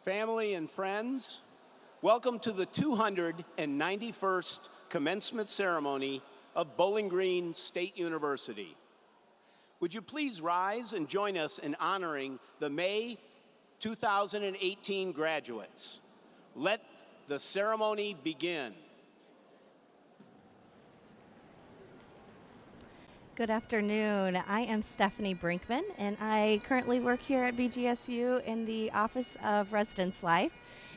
Family and friends, welcome to the 291st commencement ceremony of Bowling Green State University. Would you please rise and join us in honoring the May 2018 graduates? Let the ceremony begin. Good afternoon. I am Stephanie Brinkman, and I currently work here at BGSU in the Office of Residence Life.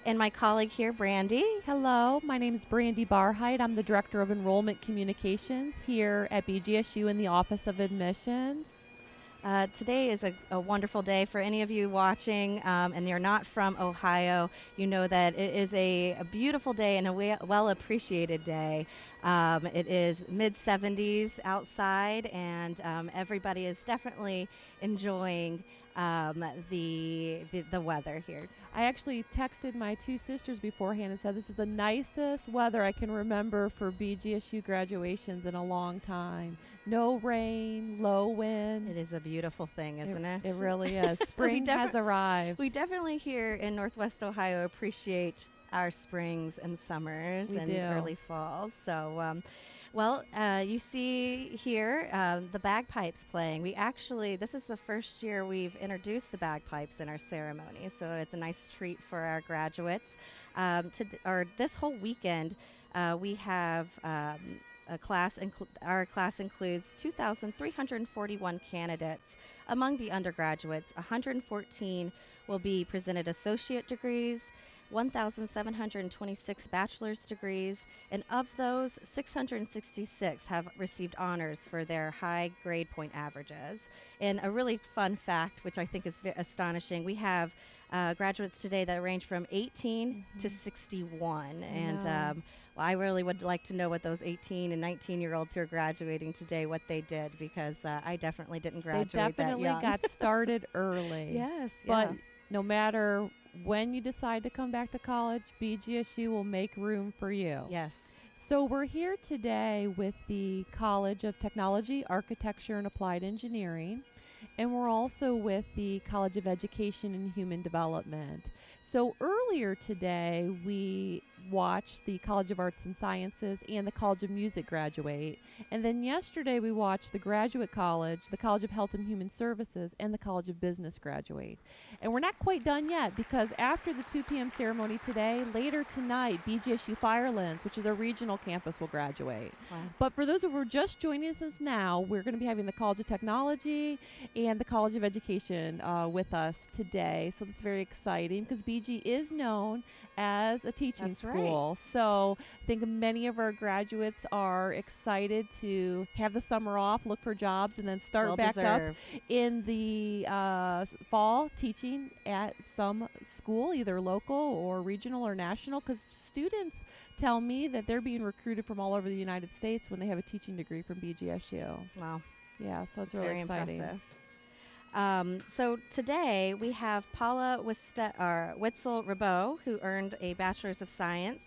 And my colleague here, Brandy. Hello, my name is Brandy Barheit. I'm the Director of Enrollment Communications here at BGSU in the Office of Admissions. Today is a wonderful day for any of you watching, and you're not from Ohio. You know that it is a beautiful day and a well-appreciated day. It is mid-70s outside, and everybody is definitely enjoying the weather here. I actually texted my two sisters beforehand and said this is the nicest weather I can remember for BGSU graduations in a long time. No rain, low wind. It is a beautiful thing, isn't it? It really is. Spring has arrived. We definitely here in Northwest Ohio appreciate our springs and summers and early falls. So, you see here the bagpipes playing. This is the first year we've introduced the bagpipes in our ceremony, so it's a nice treat for our graduates. This whole weekend, we have our class includes 2,341 candidates. Among the undergraduates, 114 will be presented associate degrees, 1,726 bachelor's degrees, and of those, 666 have received honors for their high grade point averages. And a really fun fact, which I think is astonishing, we have graduates today that range from 18 to 61. And I really would like to know what those 18 and 19-year-olds who are graduating today, what they did, because I definitely didn't graduate that young. They definitely got started early. Yes, but no matter when you decide to come back to college, BGSU will make room for you. Yes. So we're here today with the College of Technology, Architecture, and Applied Engineering, and we're also with the College of Education and Human Development. So earlier today, we watched the College of Arts and Sciences and the College of Music graduate. And then yesterday we watched the Graduate College, the College of Health and Human Services, and the College of Business graduate. And we're not quite done yet, because after the 2 p.m. ceremony today, later tonight, BGSU Firelands, which is a regional campus, will graduate. Wow. But for those who are just joining us now, we're going to be having the College of Technology and the College of Education with us today. So that's very exciting, because BG is known as a teaching school. So I think many of our graduates are excited to have the summer off, look for jobs, and then start back up in the fall teaching at some school, either local or regional or national, because students tell me that they're being recruited from all over the United States when they have a teaching degree from BGSU. Wow. Yeah, so it's really very exciting. Impressive. So today we have Paula Witzel-Rabeau, who earned a Bachelor's of Science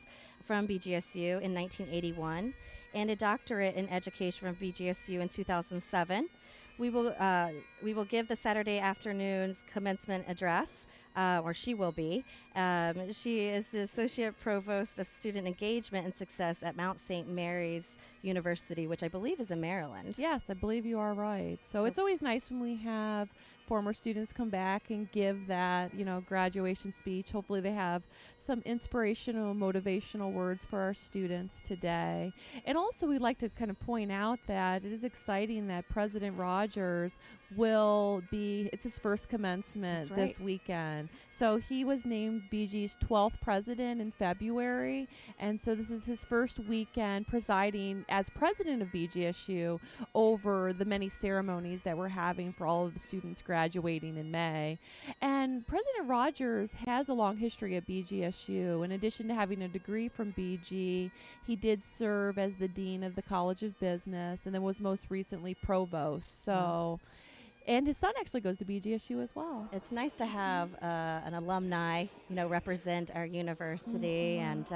from BGSU in 1981 and a doctorate in education from BGSU in 2007. We will give the Saturday afternoon's commencement address, or she will be. She is the Associate Provost of Student Engagement and Success at Mount St. Mary's University, which I believe is in Maryland. Yes, I believe you are right. So it's always nice when we have former students come back and give that, graduation speech. Hopefully they have some inspirational, motivational words for our students today. And also we'd like to kind of point out that it is exciting that President Rogers it's his first commencement this weekend. John. So he was named BG's 12th president in February, and so this is his first weekend presiding as president of BGSU over the many ceremonies that we're having for all of the students graduating in May. And President Rogers has a long history at BGSU. In addition to having a degree from BG, he did serve as the dean of the College of Business, and then was most recently provost. So. And his son actually goes to BGSU as well. It's nice to have an alumni, represent our university. And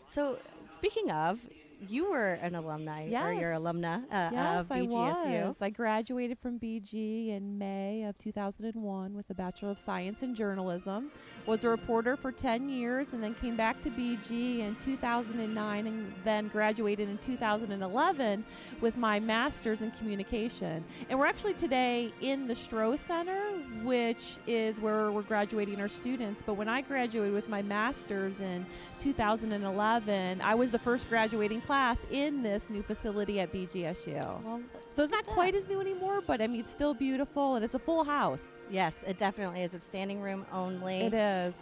so, speaking of, you were an alumni, or you're alumna of BGSU. I was. I graduated from BG in May of 2001 with a Bachelor of Science in Journalism. Was a reporter for 10 years and then came back to BG in 2009 and then graduated in 2011 with my Master's in Communication. And we're actually today in the Stroh Center, which is where we're graduating our students. But when I graduated with my Master's in 2011, I was the first graduating class in this new facility at BGSU. Well, so it's not quite as new anymore, but I mean, it's still beautiful and it's a full house. Yes, it definitely is. It's standing room only. It is.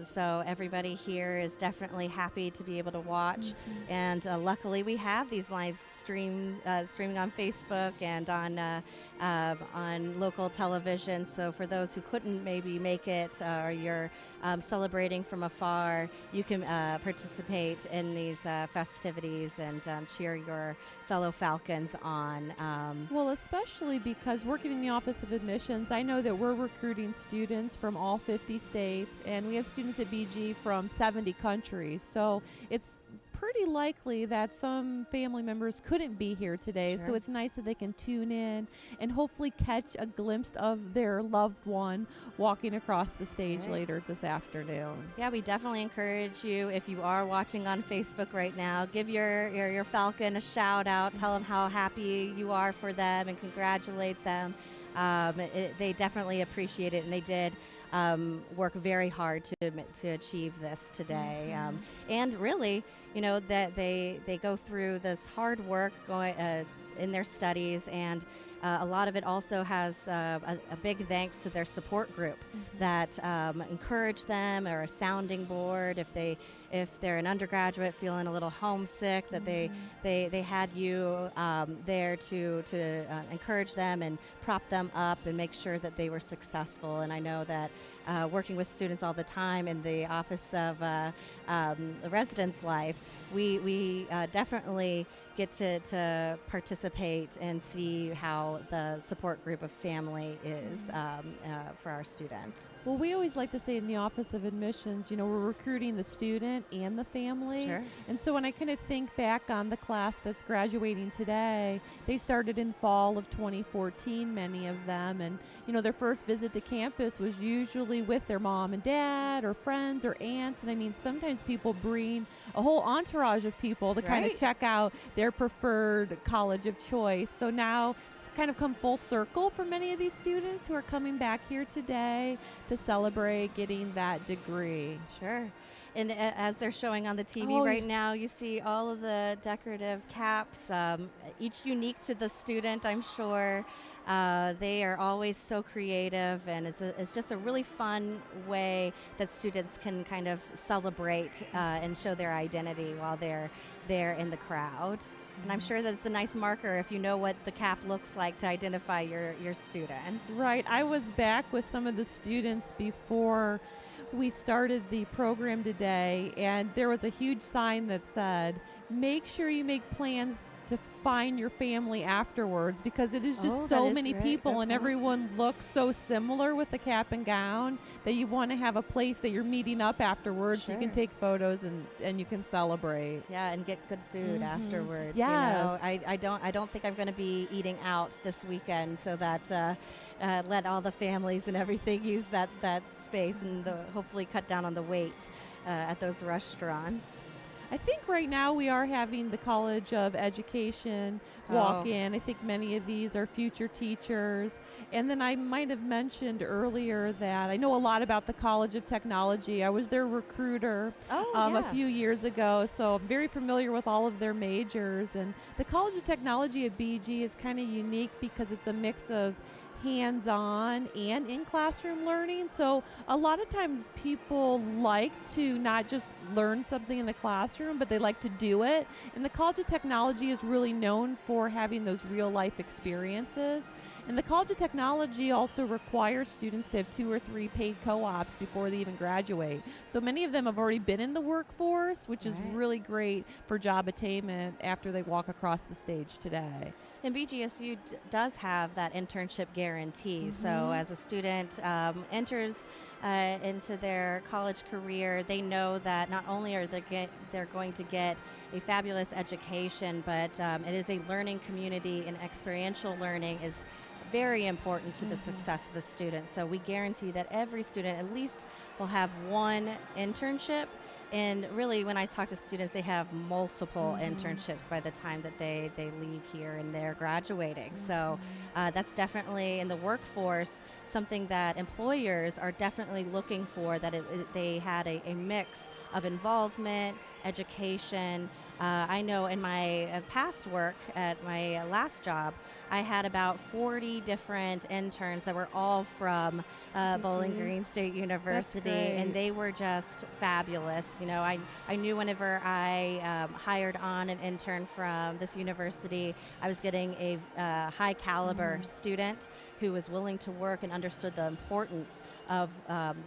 So everybody here is definitely happy to be able to watch. And luckily we have these live streaming on Facebook and on local television. So for those who couldn't maybe make it or you're celebrating from afar, you can participate in these festivities and cheer your fellow Falcons on. Well, especially because working in the Office of Admissions, I know that we're recruiting students from all 50 states, and we have students at BG from 70 countries. So it's pretty likely that some family members couldn't be here today. Sure. So it's nice that they can tune in and hopefully catch a glimpse of their loved one walking across the stage later this afternoon. Yeah, we definitely encourage you, if you are watching on Facebook right now, give your Falcon a shout out, tell them how happy you are for them and congratulate them. They definitely appreciate it, and they did work very hard to achieve this today. And really, that they go through this hard work going in their studies, and a lot of it also has a big thanks to their support group that encourage them, or a sounding board if they're an undergraduate feeling a little homesick, that they had you there to encourage them and prop them up and make sure that they were successful. And I know that working with students all the time in the Office of Residence Life, we definitely get to participate and see how the support group of family is for our students. Well, we always like to say in the Office of Admissions, we're recruiting the student and the family. Sure. And so when I kind of think back on the class that's graduating today, they started in fall of 2014, many of them. And, their first visit to campus was usually with their mom and dad or friends or aunts. And I mean, sometimes people bring a whole entourage of people to kind of check out their preferred college of choice. So now it's kind of come full circle for many of these students who are coming back here today to celebrate getting that degree. Sure. And as they're showing on the TV right now, you see all of the decorative caps, each unique to the student, I'm sure. They are always so creative, and it's just a really fun way that students can kind of celebrate and show their identity while they're there in the crowd. And I'm sure that it's a nice marker if you know what the cap looks like to identify your student. Right. I was back with some of the students before we started the program today, and there was a huge sign that said, make sure you make plans to find your family afterwards, because it is just so many people and everyone looks so similar with the cap and gown that you want to have a place that you're meeting up afterwards so you can take photos and you can celebrate. Yeah, and get good food afterwards. Yes. I don't think I'm going to be eating out this weekend, so that let all the families and everything use that space and hopefully cut down on the wait at those restaurants. I think right now we are having the College of Education walk in. I think many of these are future teachers. And then I might have mentioned earlier that I know a lot about the College of Technology. I was their recruiter a few years ago, so I'm very familiar with all of their majors. And the College of Technology at BG is kind of unique because it's a mix of hands-on and in-classroom learning. So a lot of times people like to not just learn something in the classroom, but they like to do it. And the College of Technology is really known for having those real-life experiences. And the College of Technology also requires students to have 2 or 3 paid co-ops before they even graduate. So many of them have already been in the workforce, which is really great for job attainment after they walk across the stage today. And BGSU does have that internship guarantee. So as a student enters into their college career, they know that not only are they're going to get a fabulous education, but it is a learning community, and experiential learning is very important to the success of the student. So we guarantee that every student at least will have one internship. And really, when I talk to students, they have multiple internships by the time that they leave here and they're graduating. So that's definitely in the workforce something that employers are definitely looking for, that they had a mix of involvement, education. I know in my past work at my last job, I had about 40 different interns that were all from Bowling Green State University, and they were just fabulous. You know, I knew whenever I hired on an intern from this university, I was getting a high caliber student who was willing to work and understood the importance of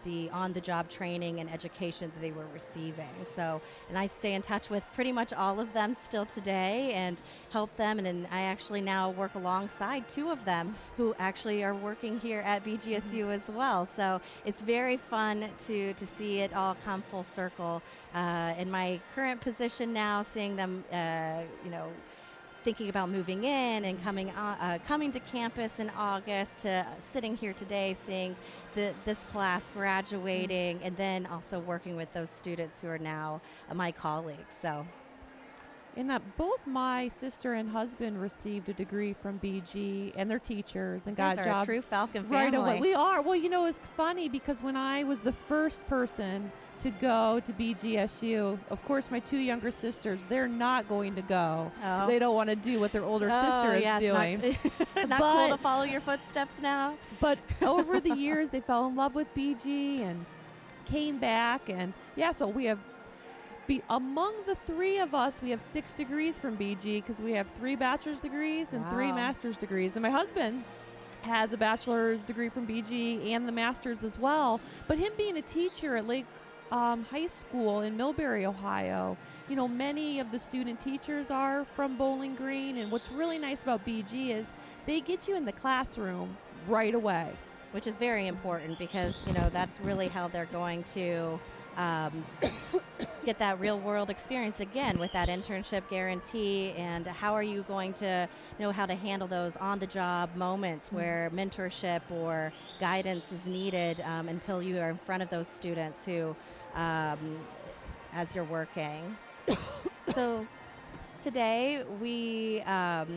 the on-the-job training and education that they were receiving. So, and I stay in touch with pretty much all of them still today and help them, and I actually now work alongside 2 of them who actually are working here at BGSU as well. So it's very fun to see it all come full circle. In my current position now, seeing them, you know, thinking about moving in and coming to campus in August, to sitting here today, seeing this class graduating, and then also working with those students who are now my colleagues. So. And both my sister and husband received a degree from BG, and their teachers, and got jobs. A true Falcon family. Right away. We are. Well, you know, it's funny because when I was the first person to go to BGSU, of course, my 2 younger sisters, they're not going to go. Oh. They don't want to do what their older sister is doing. It's not cool to follow your footsteps now. But over the years, they fell in love with BG and came back, and so we have. Among the 3 of us, we have 6 degrees from BG because we have 3 bachelor's degrees and 3 master's degrees. And my husband has a bachelor's degree from BG and the master's as well. But him being a teacher at Lake High School in Millbury, Ohio, you know, many of the student teachers are from Bowling Green. And what's really nice about BG is they get you in the classroom right away. Which is very important because, you know, that's really how they're going to get that real world experience again with that internship guarantee. And how are you going to know how to handle those on the job moments where mentorship or guidance is needed until you are in front of those students who as you're working. So today we are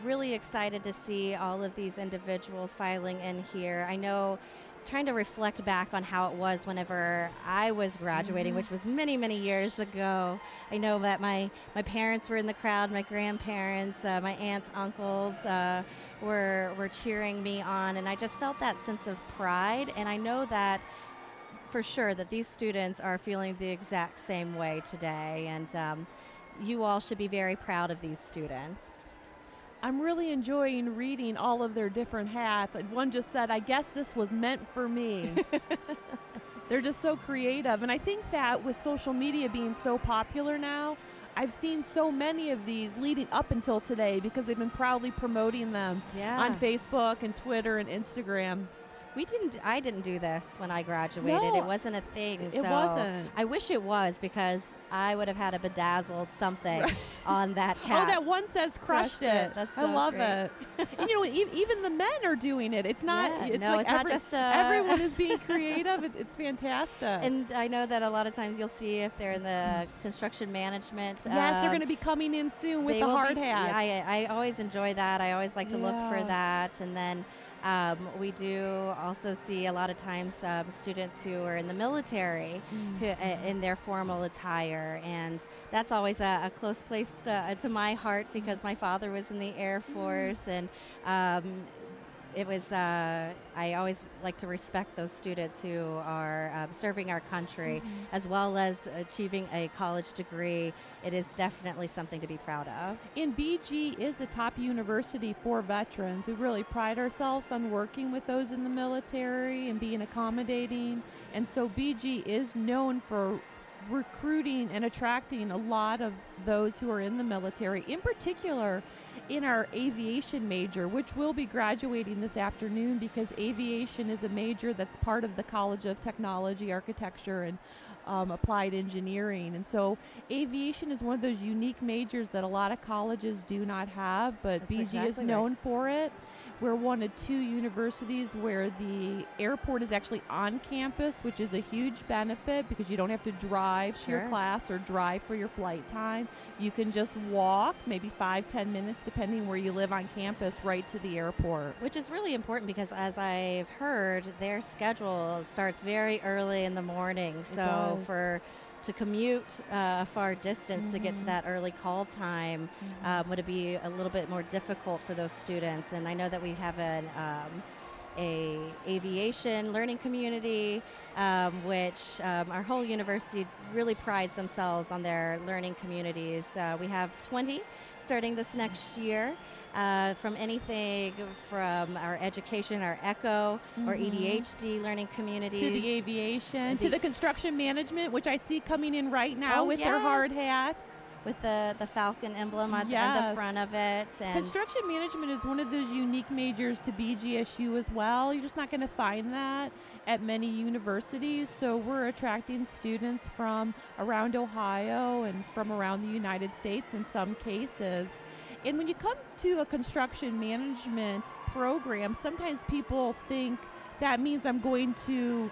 really excited to see all of these individuals filing in here. I know, trying to reflect back on how it was whenever I was graduating, which was many, many years ago. I know that my parents were in the crowd, my grandparents, my aunts, uncles were cheering me on, and I just felt that sense of pride. And I know that for sure that these students are feeling the exact same way today, and you all should be very proud of these students. I'm really enjoying reading all of their different hats. One just said, "I guess this was meant for me." They're just so creative. And I think that with social media being so popular now, I've seen so many of these leading up until today because they've been proudly promoting them on Facebook and Twitter and Instagram. I didn't do this when I graduated. No, it wasn't a thing. It wasn't. I wish it was, because I would have had a bedazzled something on that cap. Oh, that one says crushed it. That's so I love great. it. And you know, even the men are doing it. It's not. Yeah, it's no, like it's not just everyone is being creative. It's fantastic. And I know that a lot of times you'll see if they're in the construction management. Yes, they're going to be coming in soon with the hard hats. I always enjoy that. I always like to look for that. And then we do also see a lot of times students who are in the military who, in their formal attire, and that's always a close place to my heart because my father was in the Air Force, and it was, I always like to respect those students who are serving our country as well as achieving a college degree. It is definitely something to be proud of. And BG is a top university for veterans. We really pride ourselves on working with those in the military and being accommodating. And so BG is known for recruiting and attracting a lot of those who are in the military, in particular in our aviation major, which will be graduating this afternoon, because aviation is a major that's part of the College of Technology, Architecture, and Applied Engineering. And so aviation is one of those unique majors that a lot of colleges do not have, but That's BG exactly is known for it. We're one of 2 universities where the airport is actually on campus, which is a huge benefit because you don't have to drive to your class or drive for your flight time. You can just walk maybe 5-10 minutes, depending where you live on campus, right to the airport. Which is really important because, as I've heard, their schedule starts very early in the morning. So to commute a far distance to get to that early call time, would it be a little bit more difficult for those students? And I know that we have an aviation learning community, which our whole university really prides themselves on their learning communities. We have 20 starting this next year. From anything from our education, our ECHO or EDHD learning community, to the aviation, to the construction management, which I see coming in right now with their hard hats. With the Falcon emblem on the front of it. And construction management is one of those unique majors to BGSU as well. You're just not going to find that at many universities. So we're attracting students from around Ohio and from around the United States in some cases. And when you come to a construction management program, sometimes people think that means I'm going to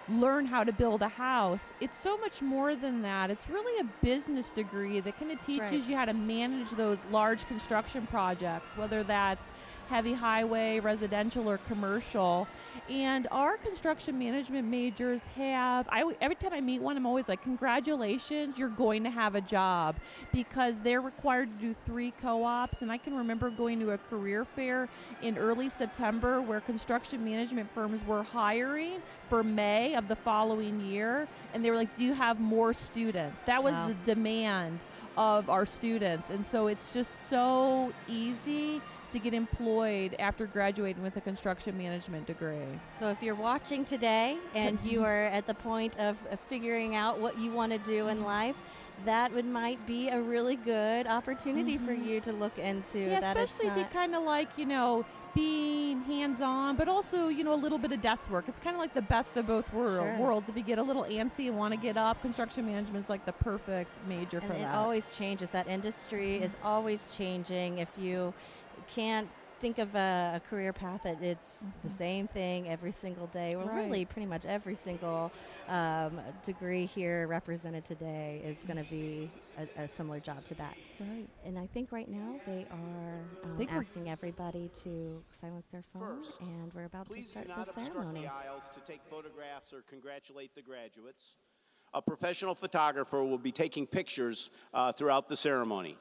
learn how to build a house. It's so much more than that. It's really a business degree that kind of teaches you how to manage those large construction projects, whether that's heavy highway, residential, or commercial. And our construction management majors have, every time I meet one, I'm always like, congratulations, you're going to have a job, because they're required to do 3 co-ops. And I can remember going to a career fair in early September where construction management firms were hiring for May of the following year. And they were like, do you have more students? That was the demand of our students. And so it's just so easy to get employed after graduating with a construction management degree. So if you're watching today and you are at the point of figuring out what you want to do in life, that might be a really good opportunity for you to look into. Yeah, that especially if you kind of like, being hands-on, but also, a little bit of desk work. It's kind of like the best of both worlds. If you get a little antsy and want to get up, construction management is like the perfect major for that. It always changes. That industry is always changing. If you can't think of a career path that it's the same thing every single day. Well, really pretty much every single degree here represented today is going to be a similar job to that. Right. And I think right now they are asking everybody to silence their phone, and we're about to start the ceremony. Please do not obstruct the aisles to take photographs or congratulate the graduates. A professional photographer will be taking pictures throughout the ceremony.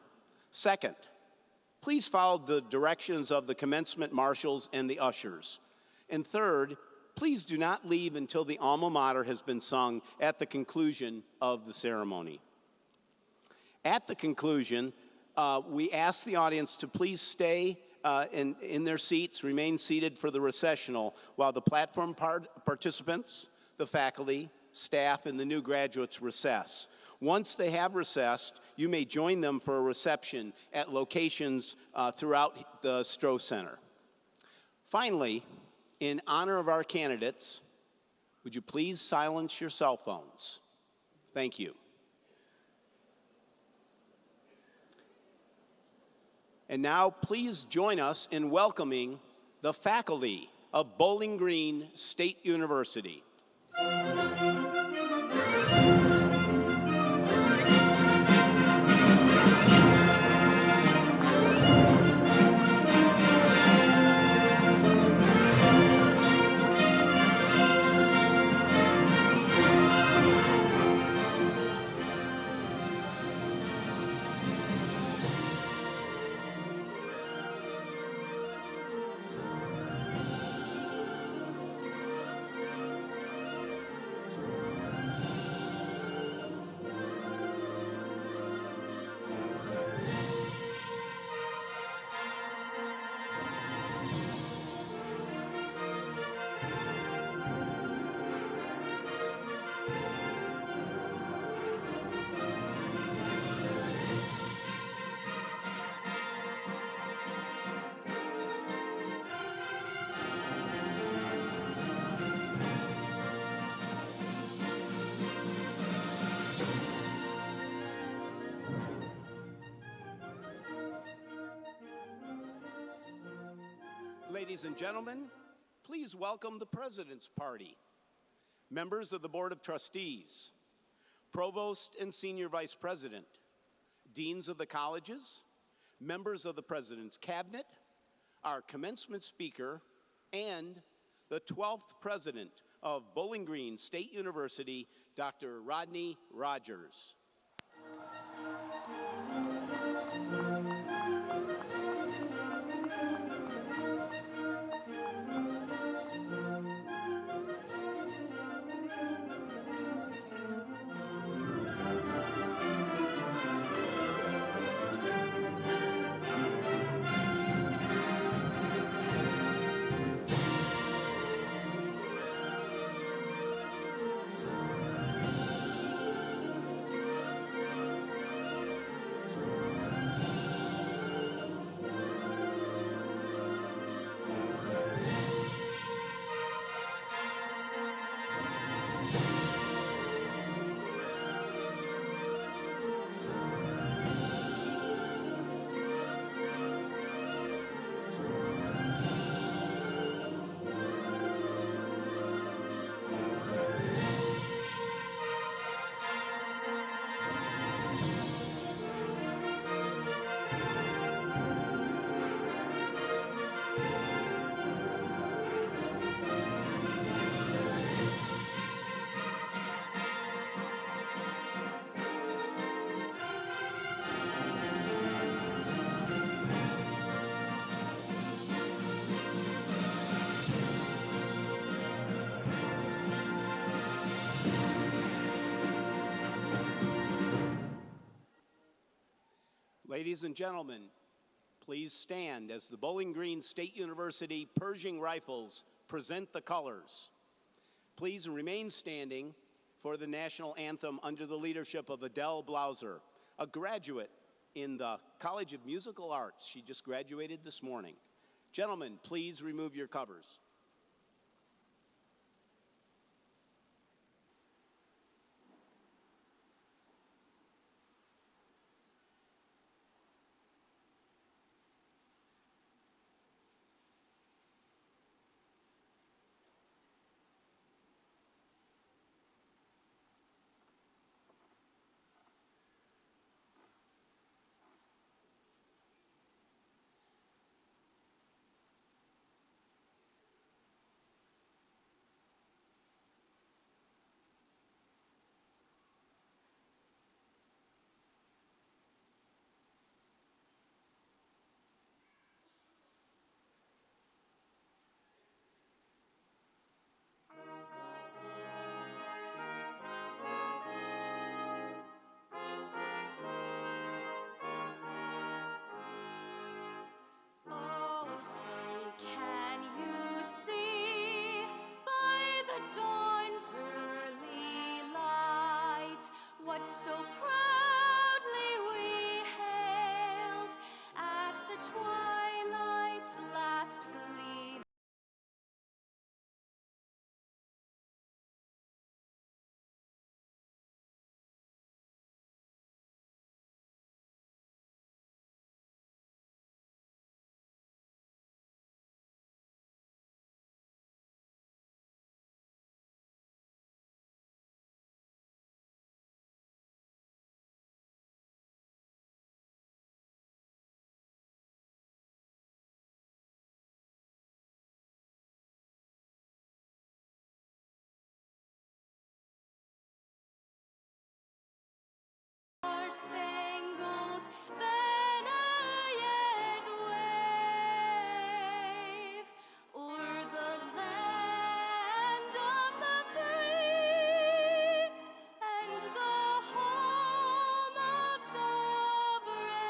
Second, please follow the directions of the commencement marshals and the ushers. And third, please do not leave until the alma mater has been sung at the conclusion of the ceremony. At the conclusion, we ask the audience to please stay in their seats, remain seated for the recessional, while the platform participants, the faculty, staff, and the new graduates recess. Once they have recessed, you may join them for a reception at locations throughout the Stroh Center. Finally, in honor of our candidates, would you please silence your cell phones? Thank you. And now, please join us in welcoming the faculty of Bowling Green State University. Ladies and gentlemen, please welcome the President's Party, members of the Board of Trustees, Provost and Senior Vice President, Deans of the colleges, members of the President's Cabinet, our commencement speaker, and the 12th President of Bowling Green State University, Dr. Rodney Rogers. Ladies and gentlemen, please stand as the Bowling Green State University Pershing Rifles present the colors. Please remain standing for the national anthem under the leadership of Adele Blauser, a graduate in the College of Musical Arts. She just graduated this morning. Gentlemen, please remove your covers. So proudly we hailed at the twilight's last gleam. Spangled banner yet wave o'er the land of the free and the home of the brave.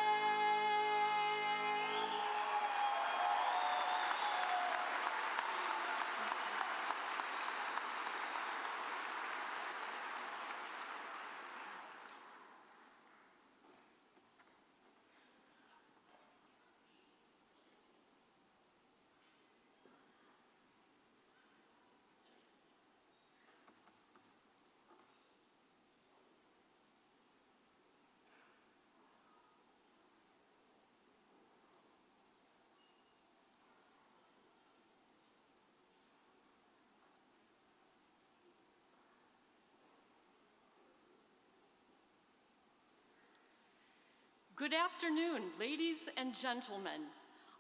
Good afternoon, ladies and gentlemen.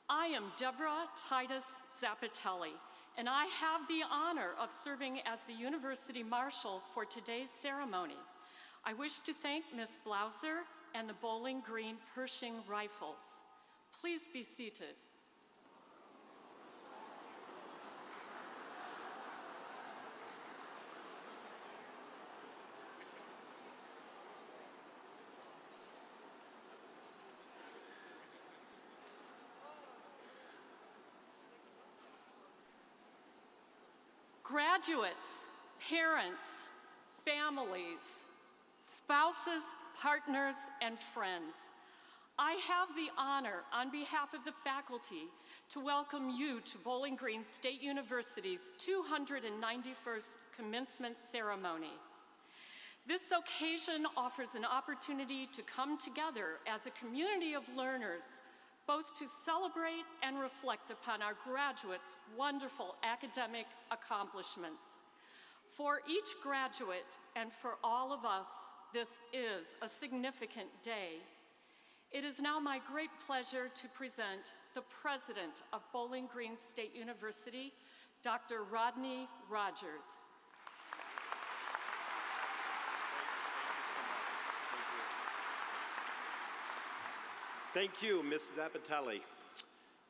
I am Deborah Titus Zappatelli, and I have the honor of serving as the University Marshal for today's ceremony. I wish to thank Ms. Blauser and the Bowling Green Pershing Rifles. Please be seated. Graduates, parents, families, spouses, partners, and friends, I have the honor on behalf of the faculty to welcome you to Bowling Green State University's 291st Commencement Ceremony. This occasion offers an opportunity to come together as a community of learners, both to celebrate and reflect upon our graduates' wonderful academic accomplishments. For each graduate and for all of us, this is a significant day. It is now my great pleasure to present the President of Bowling Green State University, Dr. Rodney Rogers. Thank you, Ms. Zappatelli.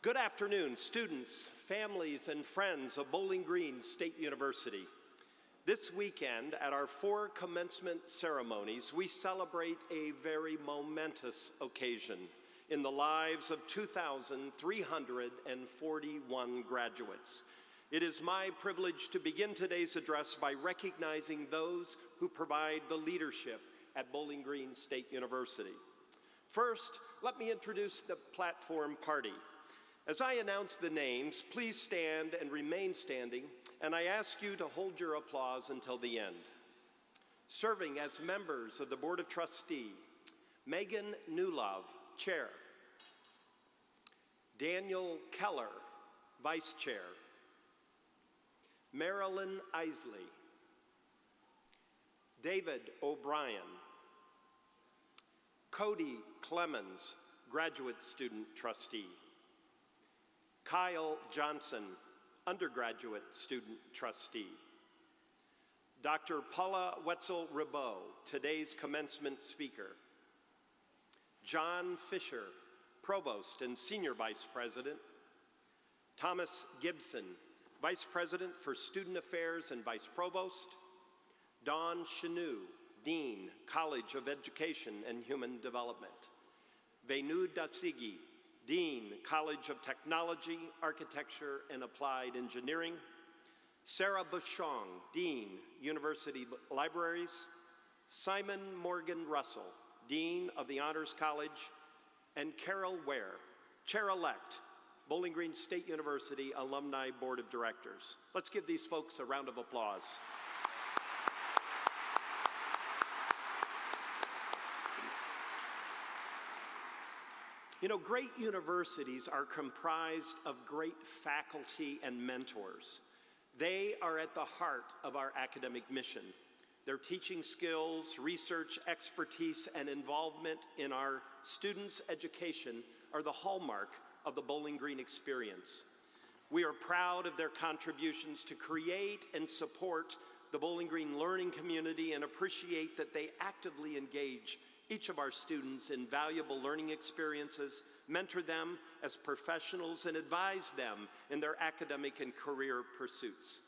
Good afternoon, students, families, and friends of Bowling Green State University. This weekend, at our 4 commencement ceremonies, we celebrate a very momentous occasion in the lives of 2,341 graduates. It is my privilege to begin today's address by recognizing those who provide the leadership at Bowling Green State University. First, let me introduce the platform party. As I announce the names, please stand and remain standing, and I ask you to hold your applause until the end. Serving as members of the Board of Trustees, Megan Newlove, Chair. Daniel Keller, Vice Chair. Marilyn Isley. David O'Brien. Cody Clemens, Graduate Student Trustee. Kyle Johnson, Undergraduate Student Trustee. Dr. Paula Wetzel-Ribeau, today's commencement speaker. John Fisher, Provost and Senior Vice President. Thomas Gibson, Vice President for Student Affairs and Vice Provost. Dawn Chenu, Dean, College of Education and Human Development. Venu Dasigi, Dean, College of Technology, Architecture, and Applied Engineering. Sarah Bushong, Dean, University Libraries. Simon Morgan Russell, Dean of the Honors College. And Carol Ware, Chair-elect, Bowling Green State University Alumni Board of Directors. Let's give these folks a round of applause. You know, great universities are comprised of great faculty and mentors. They are at the heart of our academic mission. Their teaching skills, research expertise, and involvement in our students' education are the hallmark of the Bowling Green experience. We are proud of their contributions to create and support the Bowling Green learning community and appreciate that they actively engage each of our students in valuable learning experiences, mentor them as professionals, and advise them in their academic and career pursuits.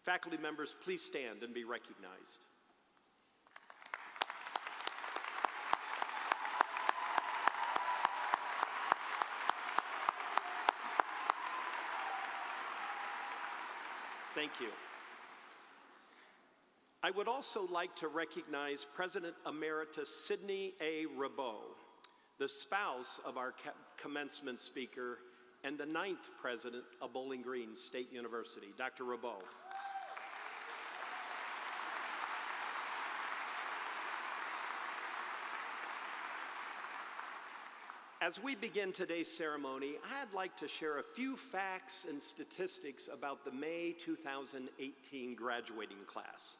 Faculty members, please stand and be recognized. Thank you. I would also like to recognize President Emeritus Sidney A. Rabeau, the spouse of our commencement speaker and the 9th president of Bowling Green State University, Dr. Rabeau. As we begin today's ceremony, I'd like to share a few facts and statistics about the May 2018 graduating class.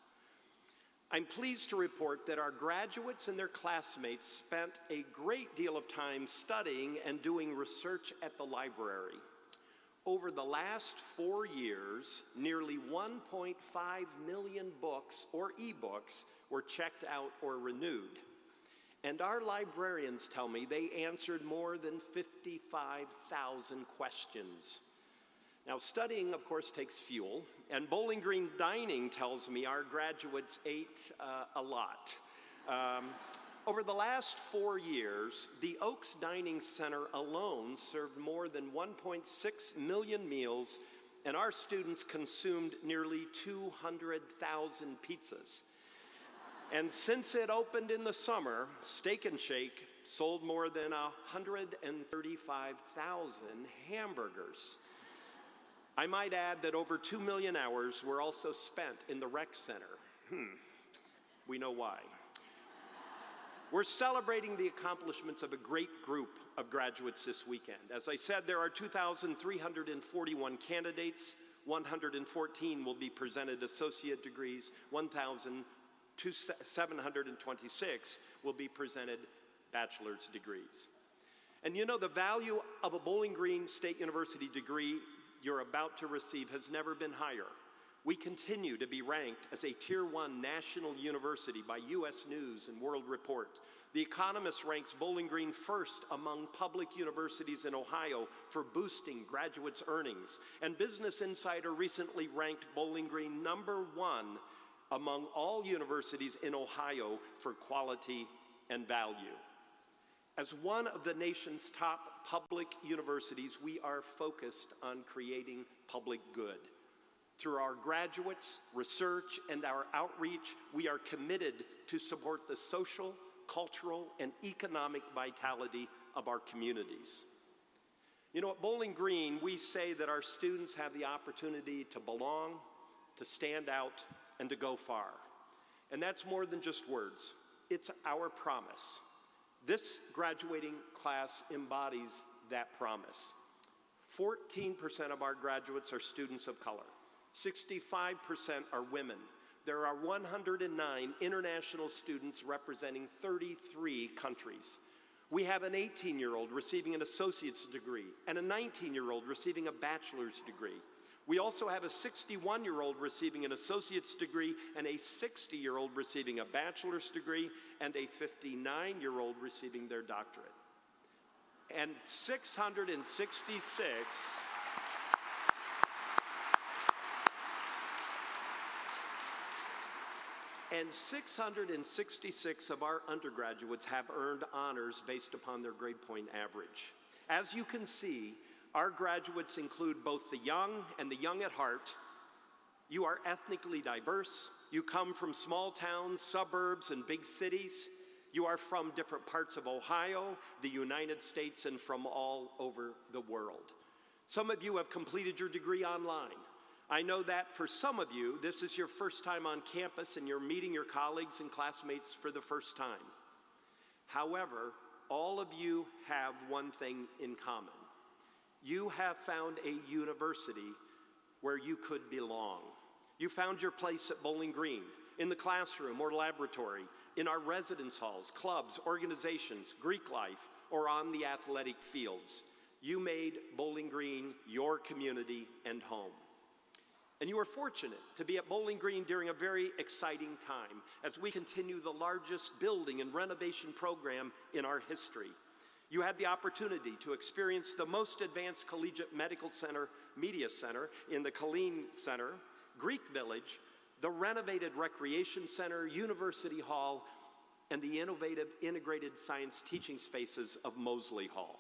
I'm pleased to report that our graduates and their classmates spent a great deal of time studying and doing research at the library. Over the last 4 years, nearly 1.5 million books or ebooks were checked out or renewed. And our librarians tell me they answered more than 55,000 questions. Now, studying, of course, takes fuel, and Bowling Green Dining tells me our graduates ate a lot. Over the last 4 years, the Oaks Dining Center alone served more than 1.6 million meals, and our students consumed nearly 200,000 pizzas. And since it opened in the summer, Steak and Shake sold more than 135,000 hamburgers. I might add that over 2 million hours were also spent in the rec center. We know why. We're celebrating the accomplishments of a great group of graduates this weekend. As I said, there are 2,341 candidates. 114 will be presented associate degrees. 1,726 will be presented bachelor's degrees. And you know, the value of a Bowling Green State University degree you're about to receive has never been higher. We continue to be ranked as a Tier 1 national university by U.S. News and World Report. The Economist ranks Bowling Green first among public universities in Ohio for boosting graduates' earnings. And Business Insider recently ranked Bowling Green #1 among all universities in Ohio for quality and value. As one of the nation's top public universities, we are focused on creating public good. Through our graduates, research, and our outreach, we are committed to support the social, cultural, and economic vitality of our communities. You know, at Bowling Green, we say that our students have the opportunity to belong, to stand out, and to go far. And that's more than just words. It's our promise. This graduating class embodies that promise. 14% of our graduates are students of color. 65% are women. There are 109 international students representing 33 countries. We have an 18-year-old receiving an associate's degree and a 19-year-old receiving a bachelor's degree. We also have a 61-year-old receiving an associate's degree and a 60-year-old receiving a bachelor's degree and a 59-year-old receiving their doctorate. And 666 of our undergraduates have earned honors based upon their grade point average. As you can see, our graduates include both the young and the young at heart. You are ethnically diverse. You come from small towns, suburbs, and big cities. You are from different parts of Ohio, the United States, and from all over the world. Some of you have completed your degree online. I know that for some of you, this is your first time on campus and you're meeting your colleagues and classmates for the first time. However, all of you have one thing in common. You have found a university where you could belong. You found your place at Bowling Green, in the classroom or laboratory, in our residence halls, clubs, organizations, Greek life, or on the athletic fields. You made Bowling Green your community and home. And you are fortunate to be at Bowling Green during a very exciting time as we continue the largest building and renovation program in our history. You had the opportunity to experience the most advanced collegiate medical center, media center in the Killeen Center, Greek Village, the renovated recreation center, University Hall, and the innovative integrated science teaching spaces of Mosley Hall.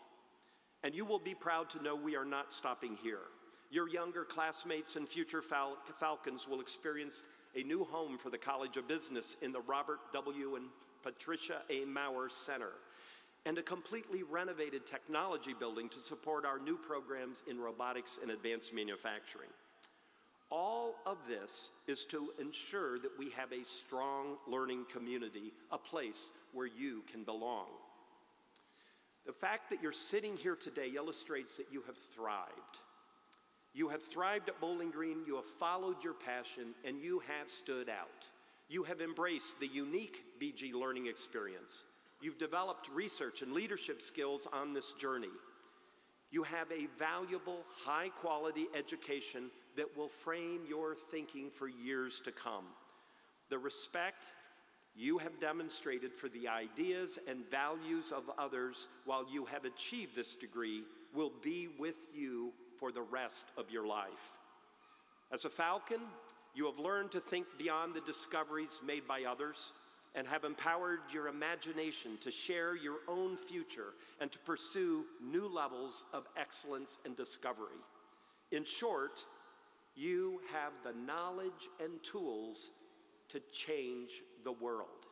And you will be proud to know we are not stopping here. Your younger classmates and future Falcons will experience a new home for the College of Business in the Robert W. and Patricia A. Maurer Center, and a completely renovated technology building to support our new programs in robotics and advanced manufacturing. All of this is to ensure that we have a strong learning community, a place where you can belong. The fact that you're sitting here today illustrates that you have thrived. You have thrived at Bowling Green, you have followed your passion, and you have stood out. You have embraced the unique BG learning experience. You've developed research and leadership skills on this journey. You have a valuable, high-quality education that will frame your thinking for years to come. The respect you have demonstrated for the ideas and values of others while you have achieved this degree will be with you for the rest of your life. As a Falcon, you have learned to think beyond the discoveries made by others and have empowered your imagination to share your own future and to pursue new levels of excellence and discovery. In short, you have the knowledge and tools to change the world.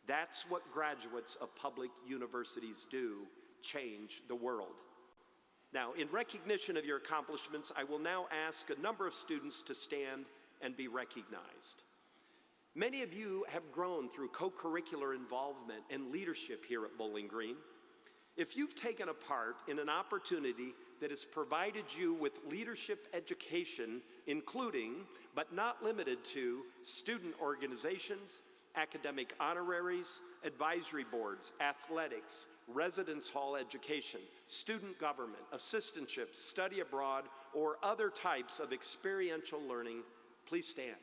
That's what graduates of public universities do, change the world. Now, in recognition of your accomplishments, I will now ask a number of students to stand and be recognized. Many of you have grown through co-curricular involvement and leadership here at Bowling Green. If you've taken a part in an opportunity that has provided you with leadership education, including, but not limited to, student organizations, academic honoraries, advisory boards, athletics, residence hall education, student government, assistantships, study abroad, or other types of experiential learning, please stand.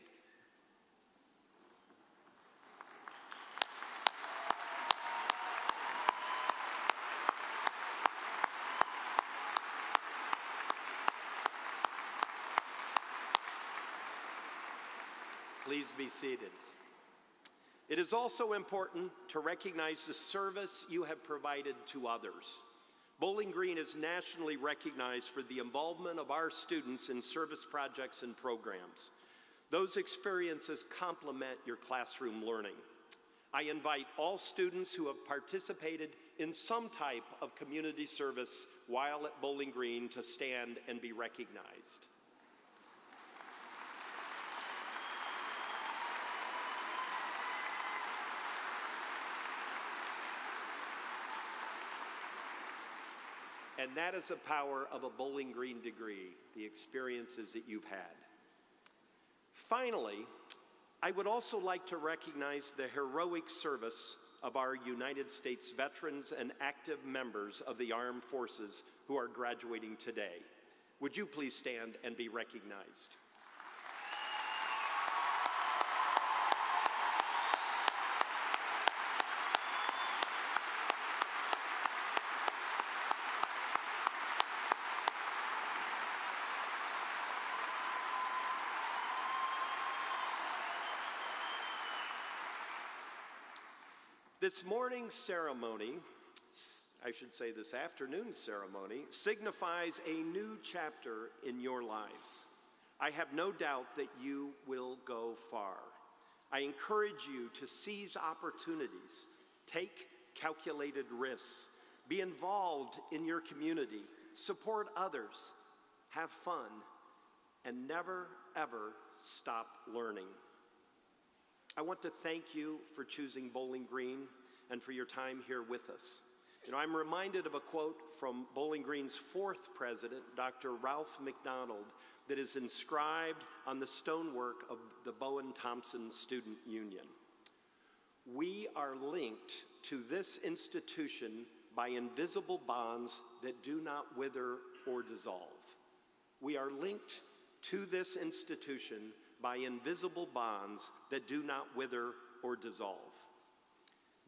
Please be seated. It is also important to recognize the service you have provided to others. Bowling Green is nationally recognized for the involvement of our students in service projects and programs. Those experiences complement your classroom learning. I invite all students who have participated in some type of community service while at Bowling Green to stand and be recognized. And that is the power of a Bowling Green degree, the experiences that you've had. Finally, I would also like to recognize the heroic service of our United States veterans and active members of the armed forces who are graduating today. Would you please stand and be recognized? This morning's ceremony, I should say this afternoon's ceremony, signifies a new chapter in your lives. I have no doubt that you will go far. I encourage you to seize opportunities, take calculated risks, be involved in your community, support others, have fun, and never, ever stop learning. I want to thank you for choosing Bowling Green and for your time here with us. You know, I'm reminded of a quote from Bowling Green's fourth president, Dr. Ralph McDonald, that is inscribed on the stonework of the Bowen-Thompson Student Union. We are linked to this institution by invisible bonds that do not wither or dissolve. We are linked to this institution by invisible bonds that do not wither or dissolve.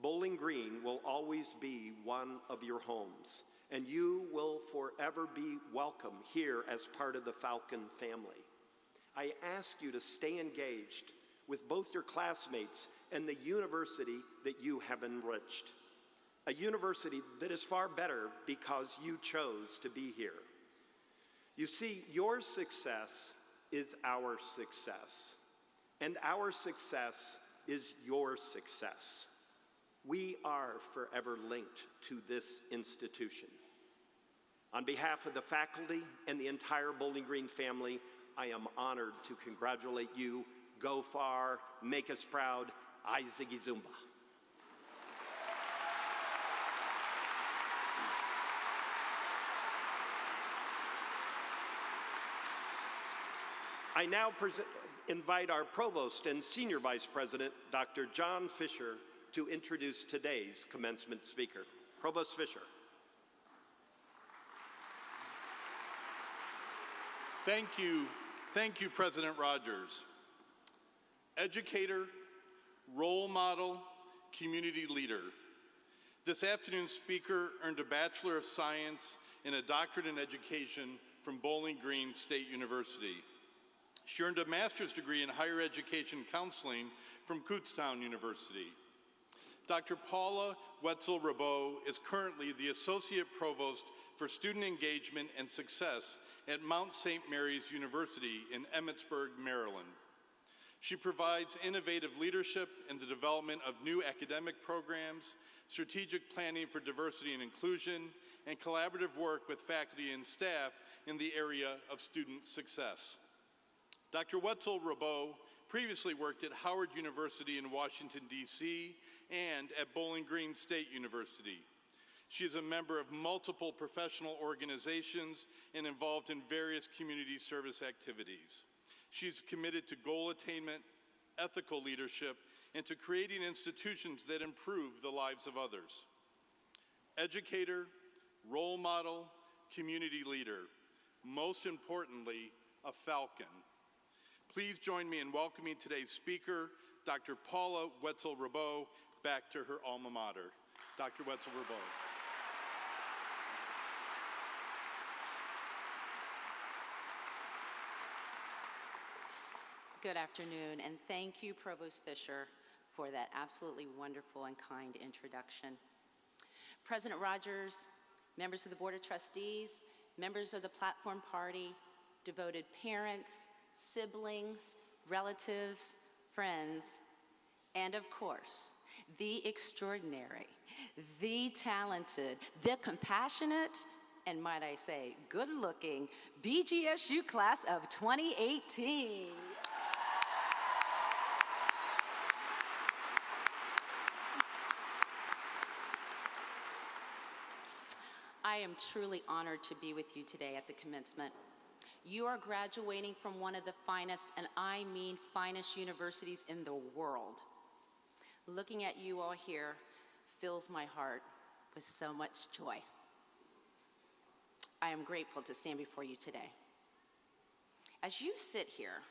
Bowling Green will always be one of your homes, and you will forever be welcome here as part of the Falcon family. I ask you to stay engaged with both your classmates and the university that you have enriched, a university that is far better because you chose to be here. You see, your success is our success, and our success is your success. We are forever linked to this institution. On behalf of the faculty and the entire Bowling Green family, I am honored to congratulate you. Go far, make us proud. I Ziggy Zumba. invite our Provost and Senior Vice President, Dr. John Fisher, to introduce today's commencement speaker. Provost Fisher. Thank you, President Rogers. Educator, role model, community leader. This afternoon's speaker earned a Bachelor of Science and a doctorate in education from Bowling Green State University. She earned a master's degree in higher education counseling from Kutztown University. Dr. Paula Wetzel-Rabeau is currently the Associate Provost for Student Engagement and Success at Mount St. Mary's University in Emmitsburg, Maryland. She provides innovative leadership in the development of new academic programs, strategic planning for diversity and inclusion, and collaborative work with faculty and staff in the area of student success. Dr. Wetzel-Rabeau previously worked at Howard University in Washington, D.C., and at Bowling Green State University. She is a member of multiple professional organizations and involved in various community service activities. She's committed to goal attainment, ethical leadership, and to creating institutions that improve the lives of others. Educator, role model, community leader, most importantly, a Falcon. Please join me in welcoming today's speaker, Dr. Paula Wetzel-Rabeau, back to her alma mater. Dr. Wetzel-Rabeau. Good afternoon, and thank you, Provost Fisher, for that absolutely wonderful and kind introduction. President Rogers, members of the Board of Trustees, members of the Platform Party, devoted parents, siblings, relatives, friends, and of course, the extraordinary, the talented, the compassionate, and might I say, good-looking BGSU class of 2018. I am truly honored to be with you today at the commencement. You are graduating from one of the finest, and I mean finest, universities in the world. Looking at you all here fills my heart with so much joy. I am grateful to stand before you today. As you sit here,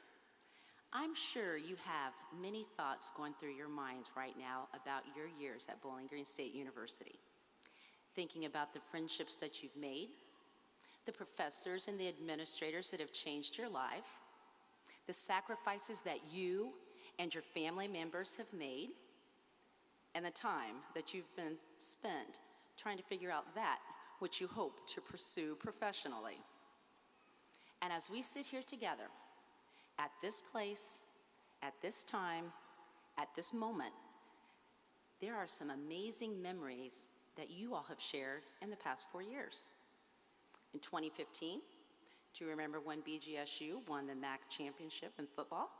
I'm sure you have many thoughts going through your minds right now about your years at Bowling Green State University. Thinking about the friendships that you've made, the professors and the administrators that have changed your life, the sacrifices that you and your family members have made, and the time that you've been spent trying to figure out that which you hope to pursue professionally. And as we sit here together, at this place, at this time, at this moment, there are some amazing memories that you all have shared in the past 4 years. In 2015, do you remember when BGSU won the MAC championship in football?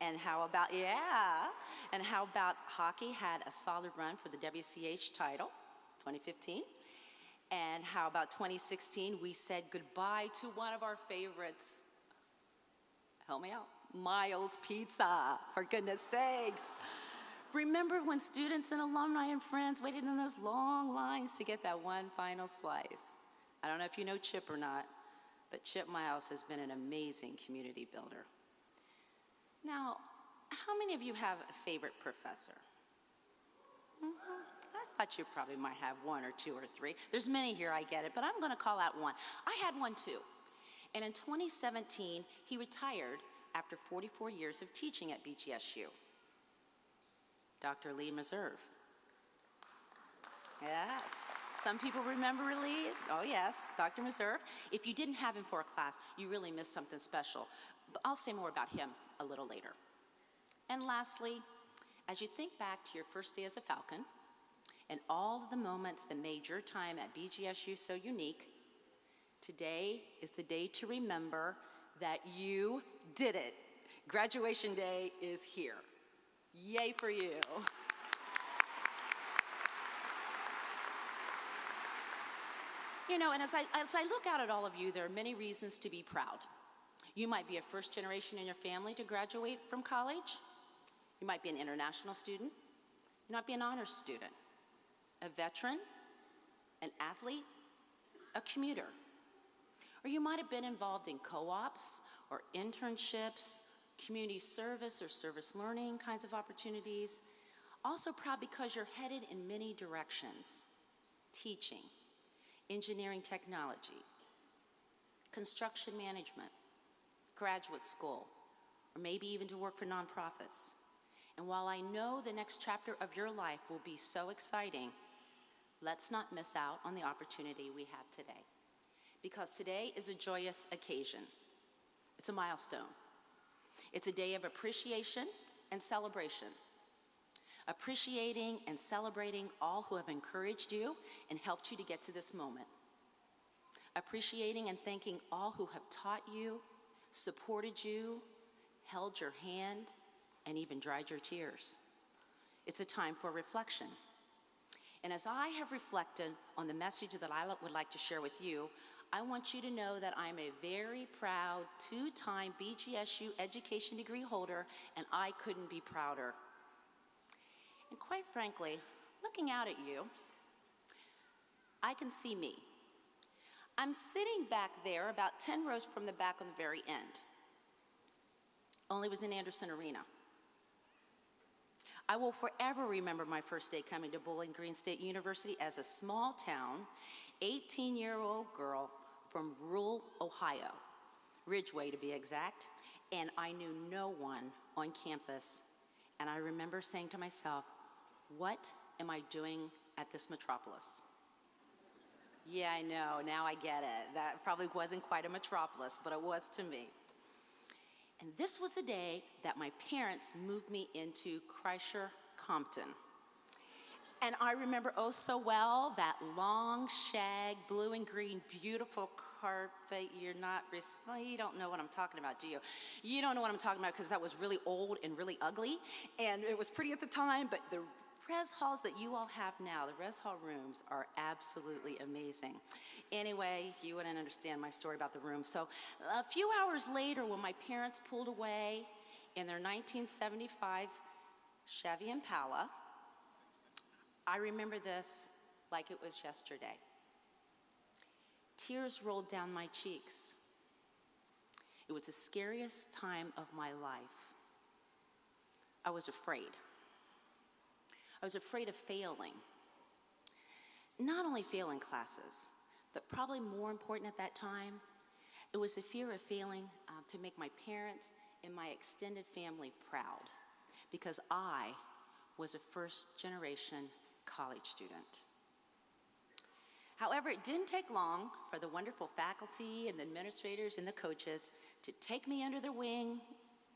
And how about, and how about hockey had a solid run for the WCH title, 2015? And how about 2016, we said goodbye to one of our favorites, help me out, Miles Pizza, for goodness sakes. Remember when students and alumni and friends waited in those long lines to get that one final slice? I don't know if you know Chip or not, but Chip Miles has been an amazing community builder. Now, how many of you have a favorite professor? I thought you probably might have one or two or three. There's many here, I get it, but I'm gonna call out one. I had one too. And in 2017, he retired after 44 years of teaching at BGSU. Dr. Lee Meserve. Yes, some people remember Lee. Oh yes, Dr. Meserve. If you didn't have him for a class, you really missed something special. But I'll say more about him a little later. And lastly, as you think back to your first day as a Falcon, and all of the moments that made your time at BGSU so unique, today is the day to remember that you did it. Graduation day is here. Yay for you. You know, and as I look out at all of you, there are many reasons to be proud. You might be a first generation in your family to graduate from college. You might be an international student. You might be an honors student, a veteran, an athlete, a commuter. Or you might have been involved in co-ops or internships, community service or service learning kinds of opportunities. Also proud because you're headed in many directions: teaching, engineering technology, construction management, graduate school, or maybe even to work for nonprofits. And while I know the next chapter of your life will be so exciting, let's not miss out on the opportunity we have today. Because today is a joyous occasion. It's a milestone. It's a day of appreciation and celebration. Appreciating and celebrating all who have encouraged you and helped you to get to this moment. Appreciating and thanking all who have taught you, supported you, held your hand, and even dried your tears. It's a time for reflection. And as I have reflected on the message that I would like to share with you, I want you to know that I'm a very proud two-time BGSU education degree holder, and I couldn't be prouder. And quite frankly, looking out at you, I can see me. I'm sitting back there about 10 rows from the back on the very end. Only was in Anderson Arena. I will forever remember my first day coming to Bowling Green State University as a small town, 18-year-old girl from rural Ohio, Ridgeway to be exact, and I knew no one on campus. And I remember saying to myself, what am I doing at this metropolis? Yeah, I know, now I get it. That probably wasn't quite a metropolis, but it was to me. And this was the day that my parents moved me into Kreischer Compton. And I remember oh so well that long shag, blue and green, beautiful carpet. You don't know what I'm talking about, do you? You don't know what I'm talking about because that was really old and really ugly. And it was pretty at the time, but the res halls that you all have now, the res hall rooms, are absolutely amazing. Anyway, you wouldn't understand my story about the room. So a few hours later, when my parents pulled away in their 1975 Chevy Impala, I remember this like it was yesterday. Tears rolled down my cheeks. It was the scariest time of my life. I was afraid. I was afraid of failing. Not only failing classes, but probably more important at that time, it was the fear of failing to make my parents and my extended family proud, because I was a first-generation college student. However, it didn't take long for the wonderful faculty and the administrators and the coaches to take me under their wing.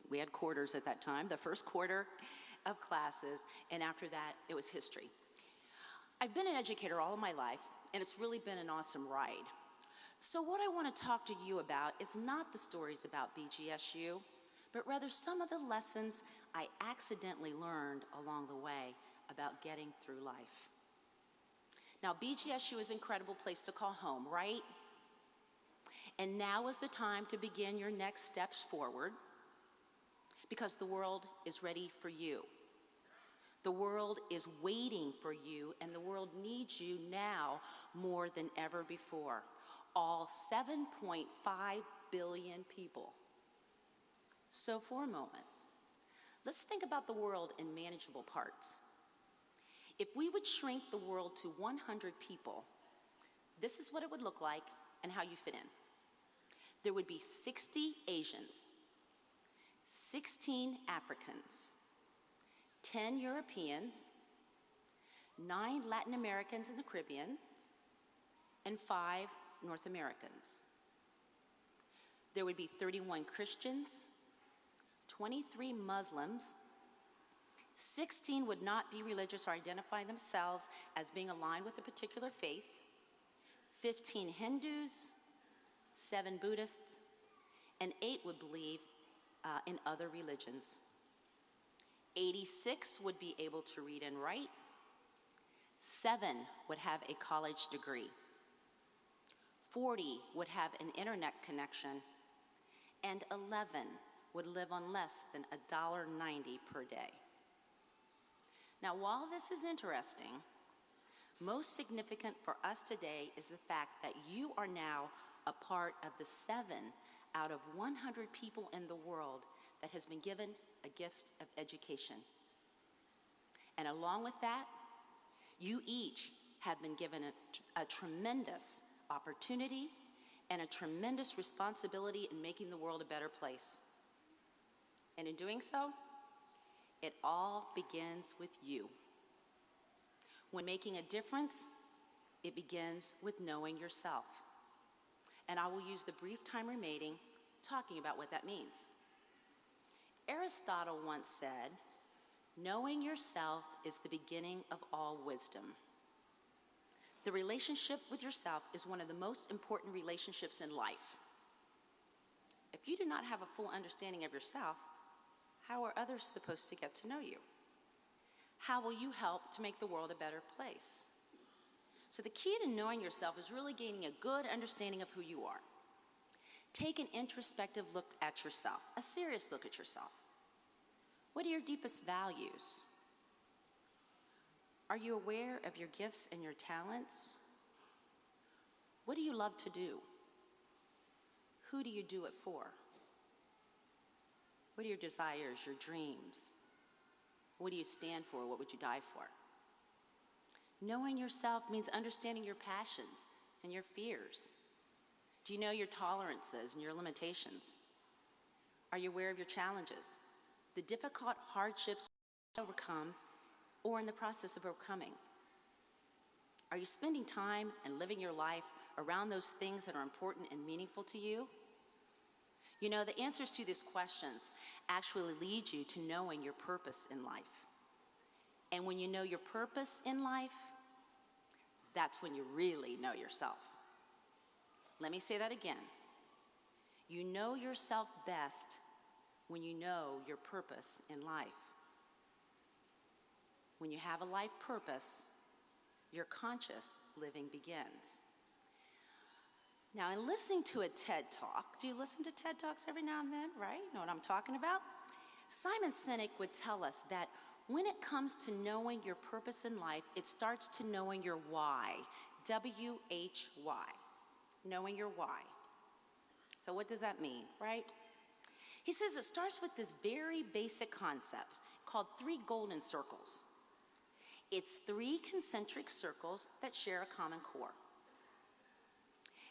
We had quarters at that time, the first quarter of classes, and after that, it was history. I've been an educator all of my life, and it's really been an awesome ride. So what I want to talk to you about is not the stories about BGSU, but rather some of the lessons I accidentally learned along the way about getting through life. Now, BGSU is an incredible place to call home, right? And now is the time to begin your next steps forward, because the world is ready for you. The world is waiting for you, and the world needs you now more than ever before. All 7.5 billion people. So for a moment, let's think about the world in manageable parts. If we would shrink the world to 100 people, this is what it would look like and how you fit in. There would be 60 Asians, 16 Africans, 10 Europeans, 9 Latin Americans and the Caribbean, and 5 North Americans. There would be 31 Christians, 23 Muslims, 16 would not be religious or identify themselves as being aligned with a particular faith, 15 Hindus, 7 Buddhists, and 8 would believe in other religions. 86 would be able to read and write. 7 would have a college degree. 40 would have an internet connection. and 11 would live on less than $1.90 per day. Now, while this is interesting, most significant for us today is the fact that you are now a part of the 7 out of 100 people in the world that has been given a gift of education. And along with that, you each have been given a tremendous opportunity and a tremendous responsibility in making the world a better place. And in doing so, it all begins with you. When making a difference, it begins with knowing yourself. And I will use the brief time remaining talking about what that means. Aristotle once said, "Knowing yourself is the beginning of all wisdom." The relationship with yourself is one of the most important relationships in life. If you do not have a full understanding of yourself, how are others supposed to get to know you? How will you help to make the world a better place? So the key to knowing yourself is really gaining a good understanding of who you are. Take an introspective look at yourself, a serious look at yourself. What are your deepest values? Are you aware of your gifts and your talents? What do you love to do? Who do you do it for? What are your desires, your dreams? What do you stand for? What would you die for? Knowing yourself means understanding your passions and your fears. Do you know your tolerances and your limitations? Are you aware of your challenges, the difficult hardships you overcome or in the process of overcoming? Are you spending time and living your life around those things that are important and meaningful to you? You know, the answers to these questions actually lead you to knowing your purpose in life. And when you know your purpose in life, that's when you really know yourself. Let me say that again. You know yourself best when you know your purpose in life. When you have a life purpose, your conscious living begins. Now, in listening to a TED Talk, do you listen to TED Talks every now and then, right? You know what I'm talking about? Simon Sinek would tell us that when it comes to knowing your purpose in life, it starts to knowing your why, W-H-Y, knowing your why. So what does that mean, right? He says it starts with this very basic concept called 3 golden circles. It's 3 concentric circles that share a common core.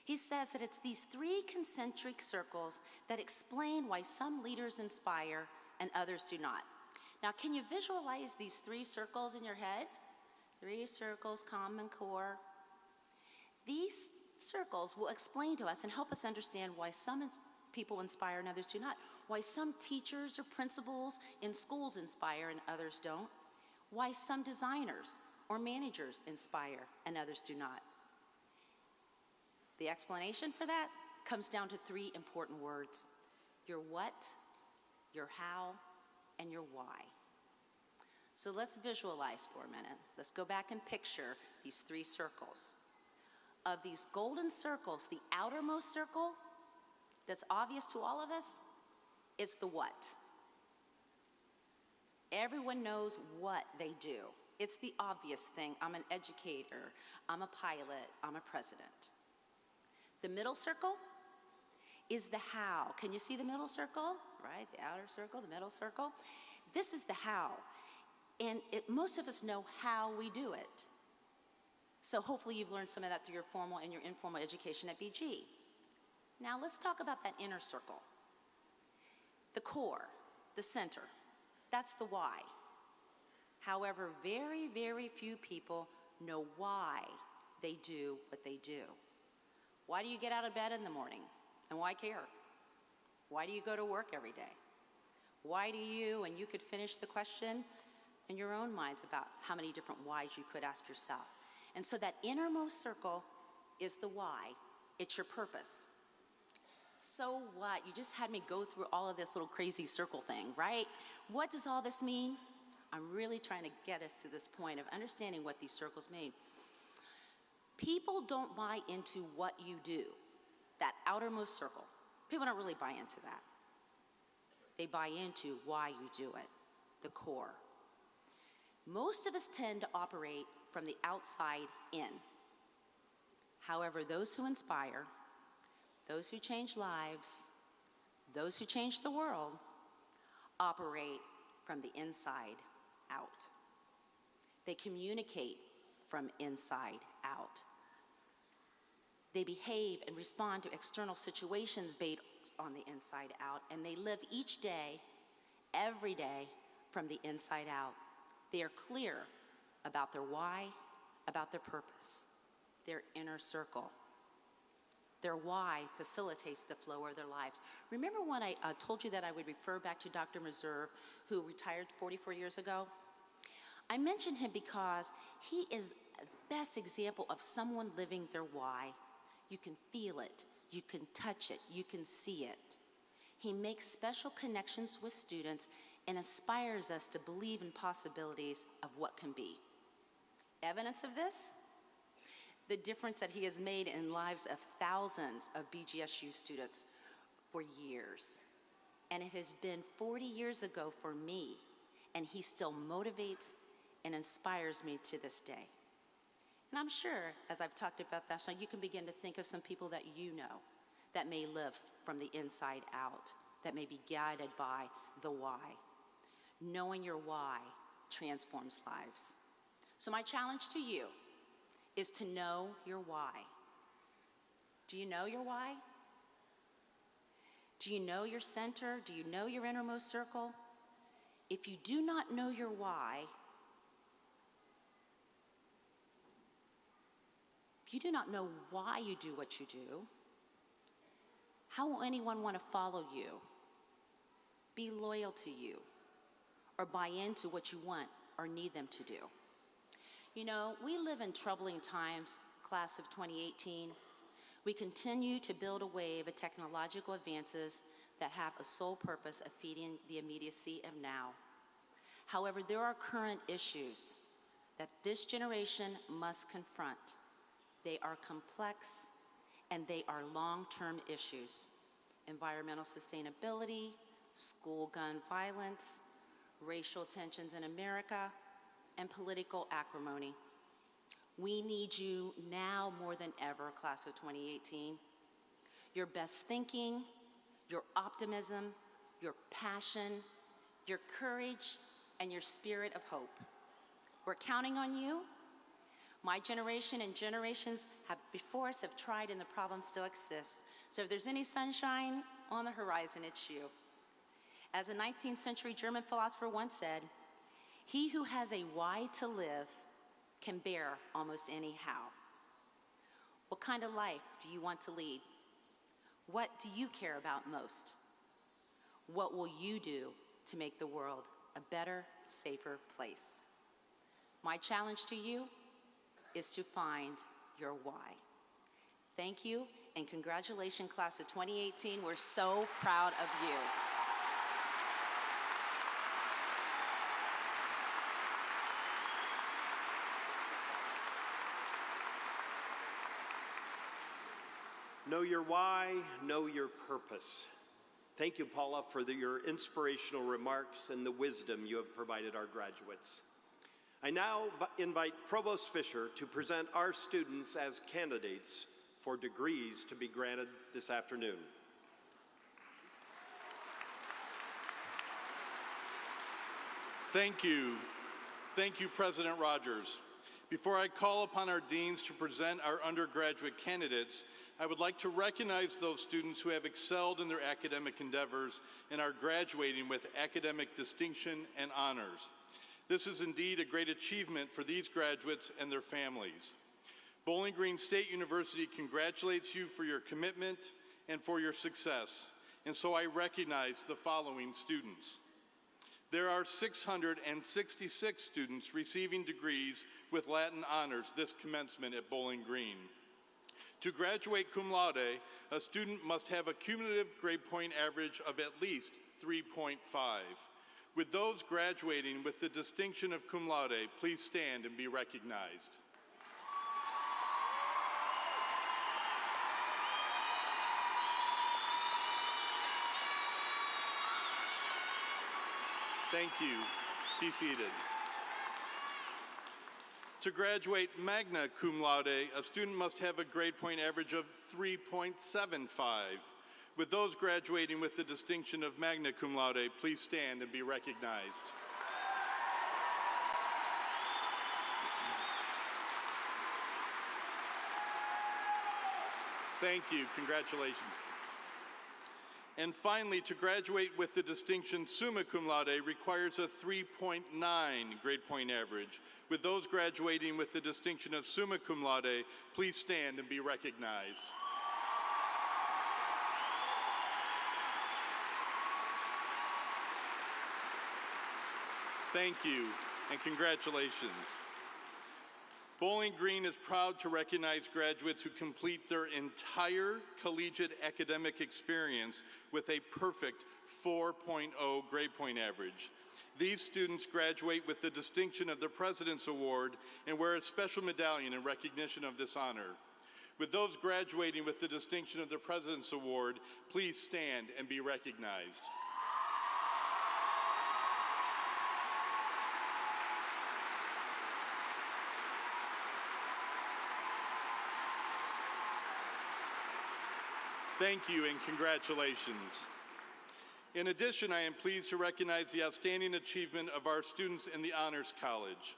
He says that it's these 3 concentric circles that explain why some leaders inspire and others do not. Now, can you visualize these 3 circles in your head? 3 circles, common core. These circles will explain to us and help us understand why some people inspire and others do not. Why some teachers or principals in schools inspire and others don't. Why some designers or managers inspire and others do not. The explanation for that comes down to 3 important words: your what, your how, and your why. So let's visualize for a minute. Let's go back and picture these 3 circles. Of these golden circles, the outermost circle that's obvious to all of us is the what. Everyone knows what they do. It's the obvious thing. I'm an educator, I'm a pilot, I'm a president. The middle circle is the how. Can you see the middle circle? Right, the outer circle, the middle circle. This is the how. And most of us know how we do it. So hopefully you've learned some of that through your formal and your informal education at BG. Now let's talk about that inner circle. The core, the center, that's the why. However, very, very few people know why they do what they do. Why do you get out of bed in the morning? And why care? Why do you go to work every day? Why do you, and you could finish the question in your own minds about how many different whys you could ask yourself. And so that innermost circle is the why. It's your purpose. So what? You just had me go through all of this little crazy circle thing, right? What does all this mean? I'm really trying to get us to this point of understanding what these circles mean. People don't buy into what you do, that outermost circle. People don't really buy into that. They buy into why you do it, the core. Most of us tend to operate from the outside in. However, those who inspire, those who change lives, those who change the world, operate from the inside out. They communicate from inside out. They behave and respond to external situations based on the inside out, and they live each day, every day, from the inside out. They are clear about their why, about their purpose, their inner circle. Their why facilitates the flow of their lives. Remember when I told you that I would refer back to Dr. Meserve, who retired 44 years ago? I mentioned him because he is the best example of someone living their why. You can feel it, you can touch it, you can see it. He makes special connections with students and inspires us to believe in possibilities of what can be. Evidence of this? The difference that he has made in lives of thousands of BGSU students for years. And it has been 40 years ago for me, and he still motivates and inspires me to this day. And I'm sure, as I've talked about that, so you can begin to think of some people that you know that may live from the inside out, that may be guided by the why. Knowing your why transforms lives. So my challenge to you is to know your why. Do you know your why? Do you know your center? Do you know your innermost circle? If you do not know your why, if you do not know why you do what you do, how will anyone want to follow you, be loyal to you, or buy into what you want or need them to do? You know, we live in troubling times, class of 2018. We continue to build a wave of technological advances that have a sole purpose of feeding the immediacy of now. However, there are current issues that this generation must confront. They are complex and they are long-term issues. Environmental sustainability, school gun violence, racial tensions in America, and political acrimony. We need you now more than ever, class of 2018. Your best thinking, your optimism, your passion, your courage, and your spirit of hope. We're counting on you. My generation and generations before us have tried and the problem still exists. So if there's any sunshine on the horizon, it's you. As a 19th century German philosopher once said, "He who has a why to live can bear almost any how." What kind of life do you want to lead? What do you care about most? What will you do to make the world a better, safer place? My challenge to you is to find your why. Thank you, and congratulations, class of 2018. We're so proud of you. Know your why, know your purpose. Thank you, Paula, for your inspirational remarks and the wisdom you have provided our graduates. I now invite Provost Fisher to present our students as candidates for degrees to be granted this afternoon. Thank you. Thank you, President Rogers. Before I call upon our deans to present our undergraduate candidates, I would like to recognize those students who have excelled in their academic endeavors and are graduating with academic distinction and honors. This is indeed a great achievement for these graduates and their families. Bowling Green State University congratulates you for your commitment and for your success, and so I recognize the following students. There are 666 students receiving degrees with Latin honors this commencement at Bowling Green. To graduate cum laude, a student must have a cumulative grade point average of at least 3.5. With those graduating with the distinction of cum laude, please stand and be recognized. Thank you. Be seated. To graduate magna cum laude, a student must have a grade point average of 3.75. With those graduating with the distinction of magna cum laude, please stand and be recognized. Thank you. Congratulations. And finally, to graduate with the distinction summa cum laude requires a 3.9 grade point average. With those graduating with the distinction of summa cum laude, please stand and be recognized. Thank you, and congratulations. Bowling Green is proud to recognize graduates who complete their entire collegiate academic experience with a perfect 4.0 grade point average. These students graduate with the distinction of the President's Award and wear a special medallion in recognition of this honor. With those graduating with the distinction of the President's Award, please stand and be recognized. Thank you and congratulations. In addition, I am pleased to recognize the outstanding achievement of our students in the Honors College.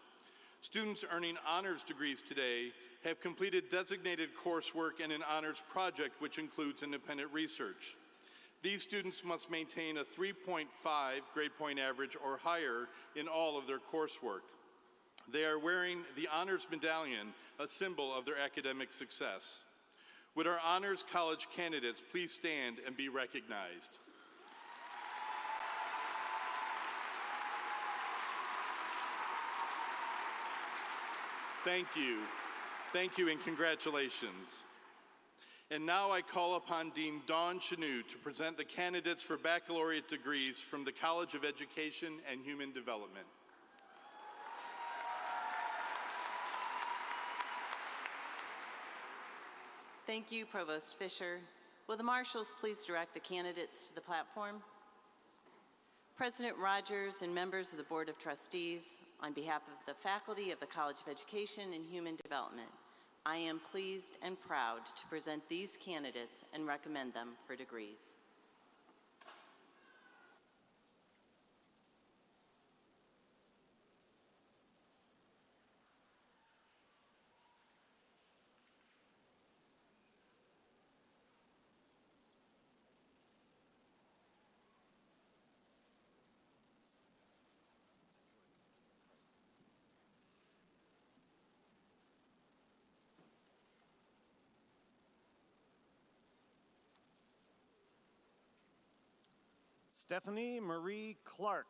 Students earning honors degrees today have completed designated coursework and an honors project, which includes independent research. These students must maintain a 3.5 grade point average or higher in all of their coursework. They are wearing the Honors Medallion, a symbol of their academic success. Would our Honors College candidates please stand and be recognized? Thank you. Thank you and congratulations. And now I call upon Dean Dawn Chanu to present the candidates for baccalaureate degrees from the College of Education and Human Development. Thank you, Provost Fisher. Will the marshals please direct the candidates to the platform? President Rogers and members of the Board of Trustees, on behalf of the faculty of the College of Education and Human Development, I am pleased and proud to present these candidates and recommend them for degrees. Stephanie Marie Clark.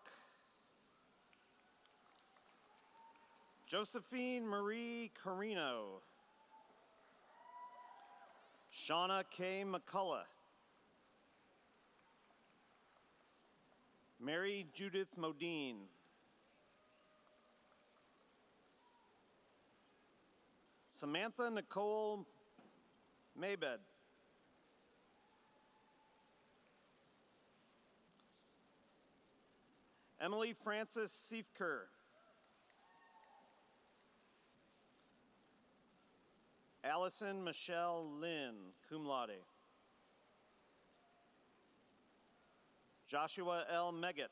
Josephine Marie Carino. Shauna K. McCullough. Mary Judith Modine. Samantha Nicole Maybed. Emily Frances Siefker. Allison Michelle Lynn, cum laude. Joshua L. Meggett.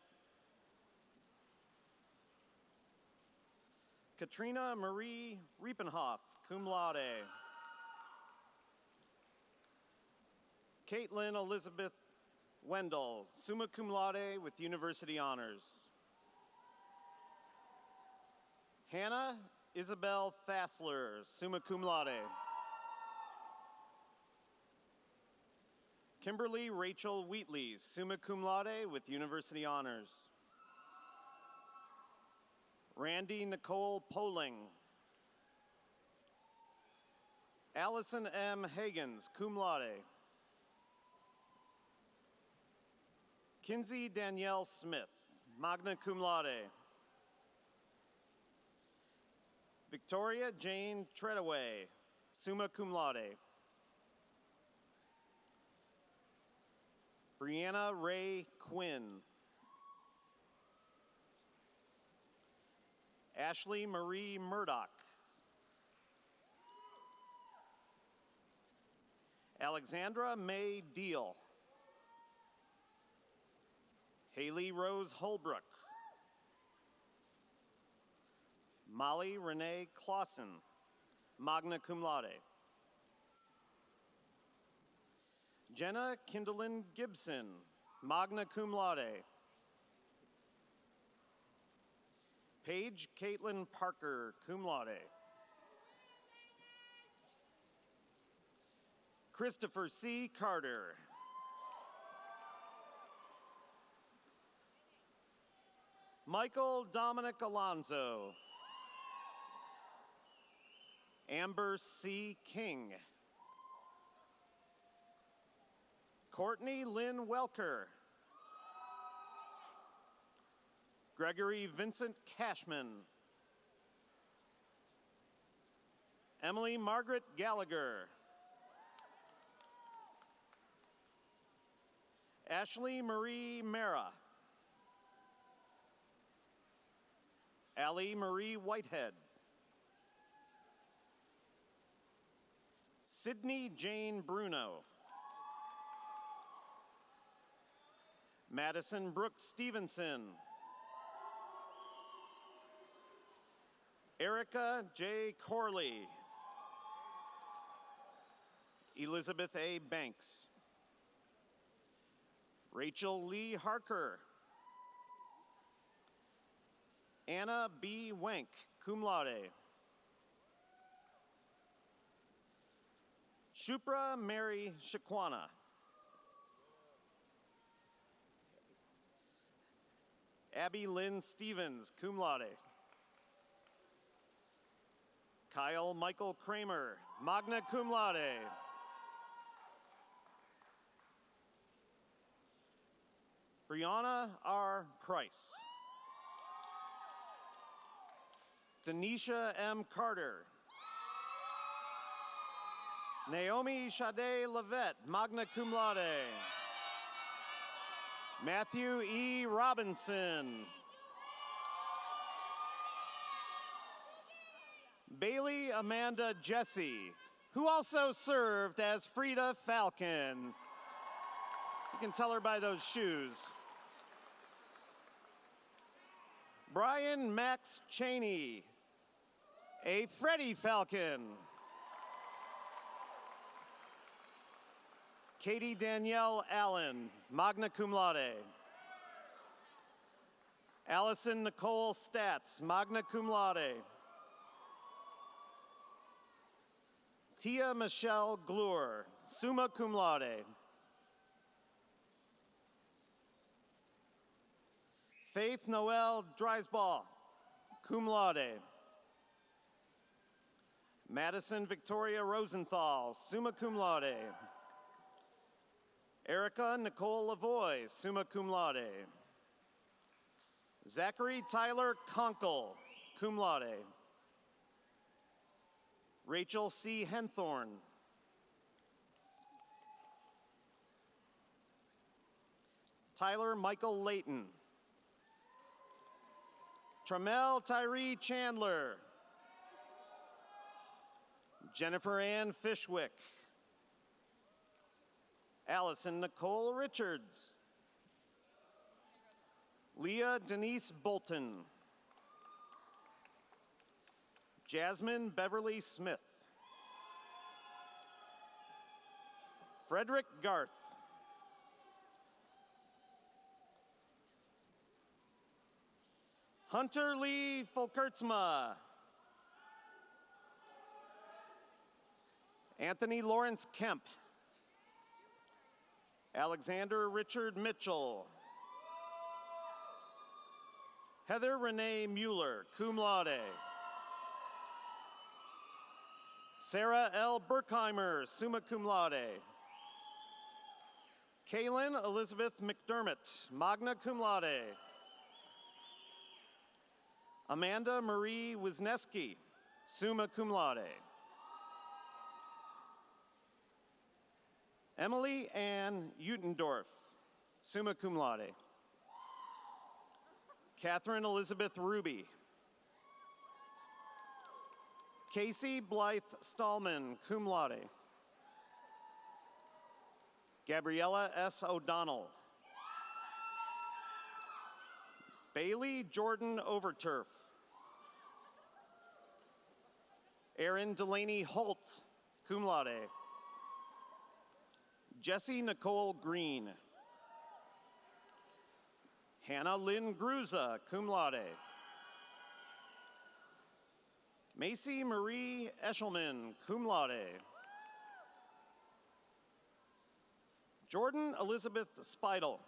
Katrina Marie Riepenhoff, cum laude. Caitlin Elizabeth Wendell, summa cum laude with university honors. Hannah Isabel Fassler, summa cum laude. Kimberly Rachel Wheatley, summa cum laude with university honors. Randy Nicole Poling. Allison M. Hagens, cum laude. Kinsey Danielle Smith, magna cum laude. Victoria Jane Treadaway, summa cum laude. Brianna Ray Quinn. Ashley Marie Murdoch. Alexandra May Deal. Haley Rose Holbrook. Molly Renee Clausen, magna cum laude. Jenna Kindlin Gibson, magna cum laude. Paige Caitlin Parker, cum laude. Christopher C. Carter. Michael Dominic Alonzo. Amber C. King. Courtney Lynn Welker. Gregory Vincent Cashman. Emily Margaret Gallagher. Ashley Marie Mara. Allie Marie Whitehead. Sydney Jane Bruno. Madison Brooke Stevenson. Erica J. Corley. Elizabeth A. Banks. Rachel Lee Harker. Anna B. Wenk, cum laude. Shupra Mary Shakwana. Abby Lynn Stevens, cum laude. Kyle Michael Kramer, magna cum laude. Brianna R. Price. Denisha M. Carter. Naomi Sade Levette, magna cum laude. Matthew E. Robinson. Bailey Amanda Jesse, who also served as Frida Falcon. You can tell her by those shoes. Brian Max Cheney, a Freddie Falcon. Katie Danielle Allen, magna cum laude. Allison Nicole Statz, magna cum laude. Tia Michelle Glure, summa cum laude. Faith Noel Dreisball, cum laude. Madison Victoria Rosenthal, summa cum laude. Erica Nicole Lavoie, summa cum laude. Zachary Tyler Conkle, cum laude. Rachel C. Henthorn. Tyler Michael Layton. Tramel Tyree Chandler. Jennifer Ann Fishwick. Allison Nicole Richards. Leah Denise Bolton. Jasmine Beverly Smith. Frederick Garth. Hunter Lee Folkertsma. Anthony Lawrence Kemp. Alexander Richard Mitchell. Heather Renee Mueller, cum laude. Sarah L. Burkheimer, summa cum laude. Kaylin Elizabeth McDermott, magna cum laude. Amanda Marie Wisniewski, summa cum laude. Emily Ann Utendorf, summa cum laude. Catherine Elizabeth Ruby. Casey Blythe Stallman, cum laude. Gabriella S. O'Donnell. Bailey Jordan Overturf. Erin Delaney Holt, cum laude. Jessie Nicole Green. Hannah Lynn Gruza, cum laude. Macy Marie Eshelman, cum laude. Jordan Elizabeth Speidel.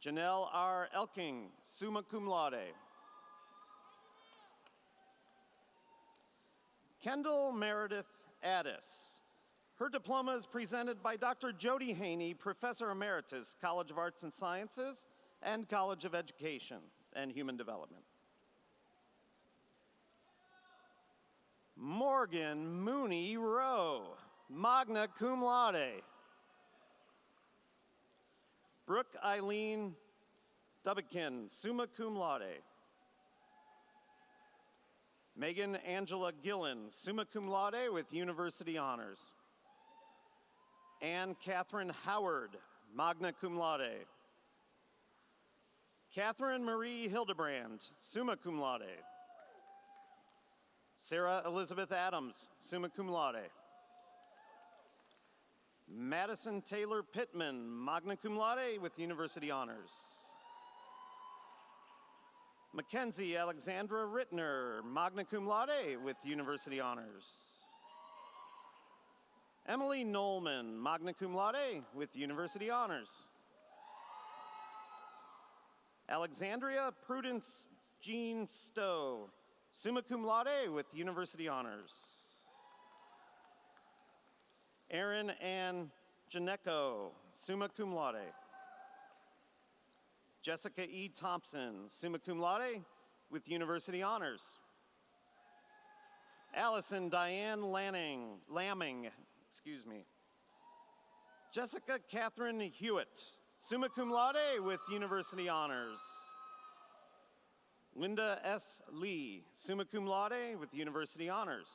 Janelle R. Elking, summa cum laude. Kendall Meredith Addis. Her diploma is presented by Dr. Jody Haney, Professor Emeritus, College of Arts and Sciences and College of Education and Human Development. Morgan Mooney Rowe, magna cum laude. Brooke Eileen Dubbikin, summa cum laude. Megan Angela Gillen, summa cum laude with university honors. Anne Catherine Howard, magna cum laude. Catherine Marie Hildebrand, summa cum laude. Sarah Elizabeth Adams, summa cum laude. Madison Taylor Pittman, magna cum laude with university honors. Mackenzie Alexandra Rittner, magna cum laude with university honors. Emily Nolman, magna cum laude with university honors. Alexandria Prudence Jean Stowe, summa cum laude with university honors. Erin Ann Janecko, summa cum laude. Jessica E. Thompson, summa cum laude with university honors. Allison Diane Lamming, excuse me. Jessica Catherine Hewitt, summa cum laude with university honors. Linda S. Lee, summa cum laude with university honors.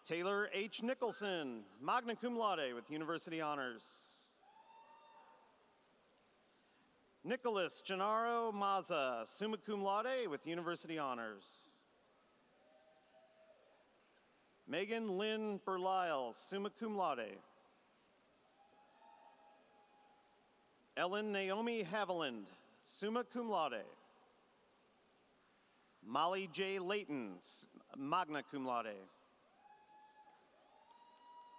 Taylor H. Nicholson, magna cum laude with university honors. Nicholas Gennaro Mazza, summa cum laude with university honors. Megan Lynn Berlisle, summa cum laude. Ellen Naomi Haviland, summa cum laude. Molly J. Layton, magna cum laude.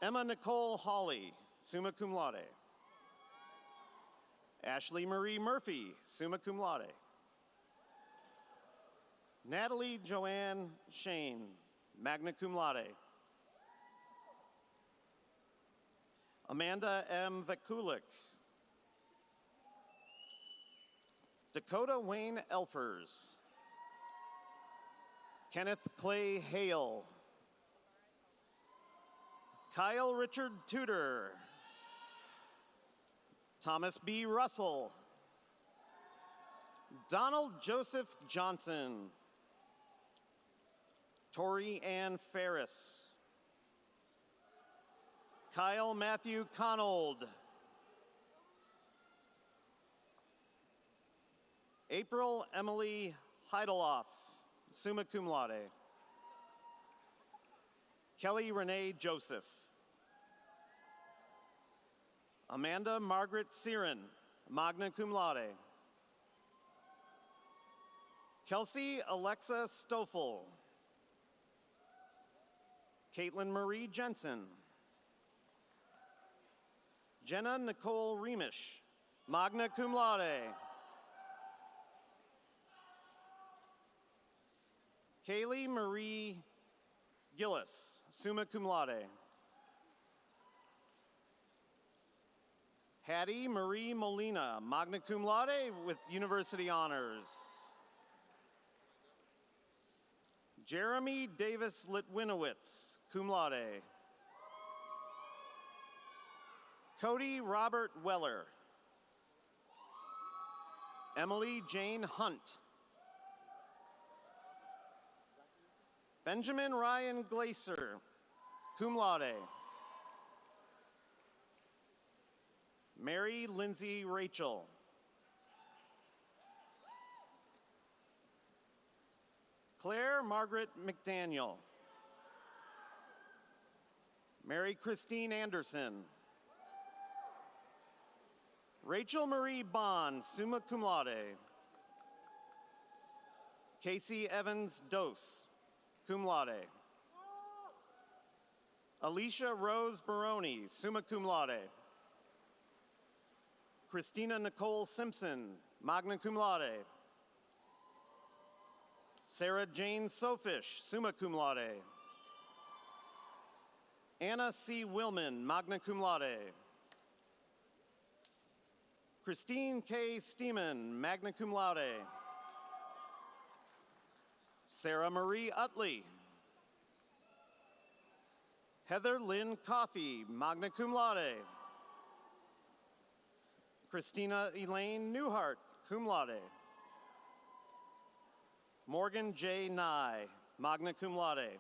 Emma Nicole Hawley, summa cum laude. Ashley Marie Murphy, summa cum laude. Natalie Joanne Shane, magna cum laude. Amanda M. Vakulik. Dakota Wayne Elfers. Kenneth Clay Hale. Kyle Richard Tudor. Thomas B. Russell. Donald Joseph Johnson. Tori Ann Ferris. Kyle Matthew Connold. April Emily Heideloff, summa cum laude. Kelly Renee Joseph. Amanda Margaret Siren, magna cum laude. Kelsey Alexa Stoffel. Caitlin Marie Jensen. Jenna Nicole Remish, magna cum laude. Kaylee Marie Gillis, summa cum laude. Hattie Marie Molina, magna cum laude with university honors. Jeremy Davis Litwinowitz, cum laude. Cody Robert Weller. Emily Jane Hunt. Benjamin Ryan Glaser, cum laude. Mary Lindsay Rachel. Claire Margaret McDaniel. Mary Christine Anderson. Rachel Marie Bond, summa cum laude. Casey Evans Dose, cum laude. Alicia Rose Baroni, summa cum laude. Christina Nicole Simpson, magna cum laude. Sarah Jane Sofish, summa cum laude. Anna C. Willman, magna cum laude. Christine K. Steeman, magna cum laude. Sarah Marie Utley. Heather Lynn Coffey, magna cum laude. Christina Elaine Newhart, cum laude. Morgan J. Nye, magna cum laude.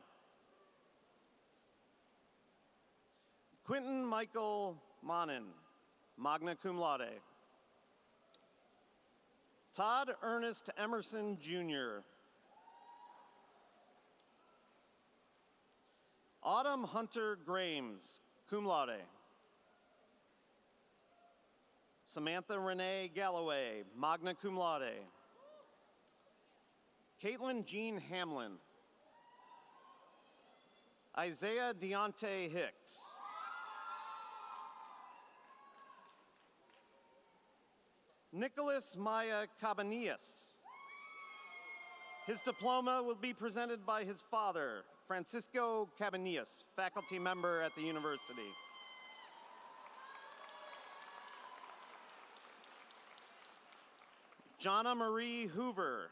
Quentin Michael Monin, magna cum laude. Todd Ernest Emerson, Jr. Autumn Hunter Grames, cum laude. Samantha Renee Galloway, magna cum laude. Caitlin Jean Hamlin. Isaiah Deontay Hicks. Nicholas Maya Cabanillas. His diploma will be presented by his father, Francisco Cabanillas, faculty member at the university. Jonna Marie Hoover.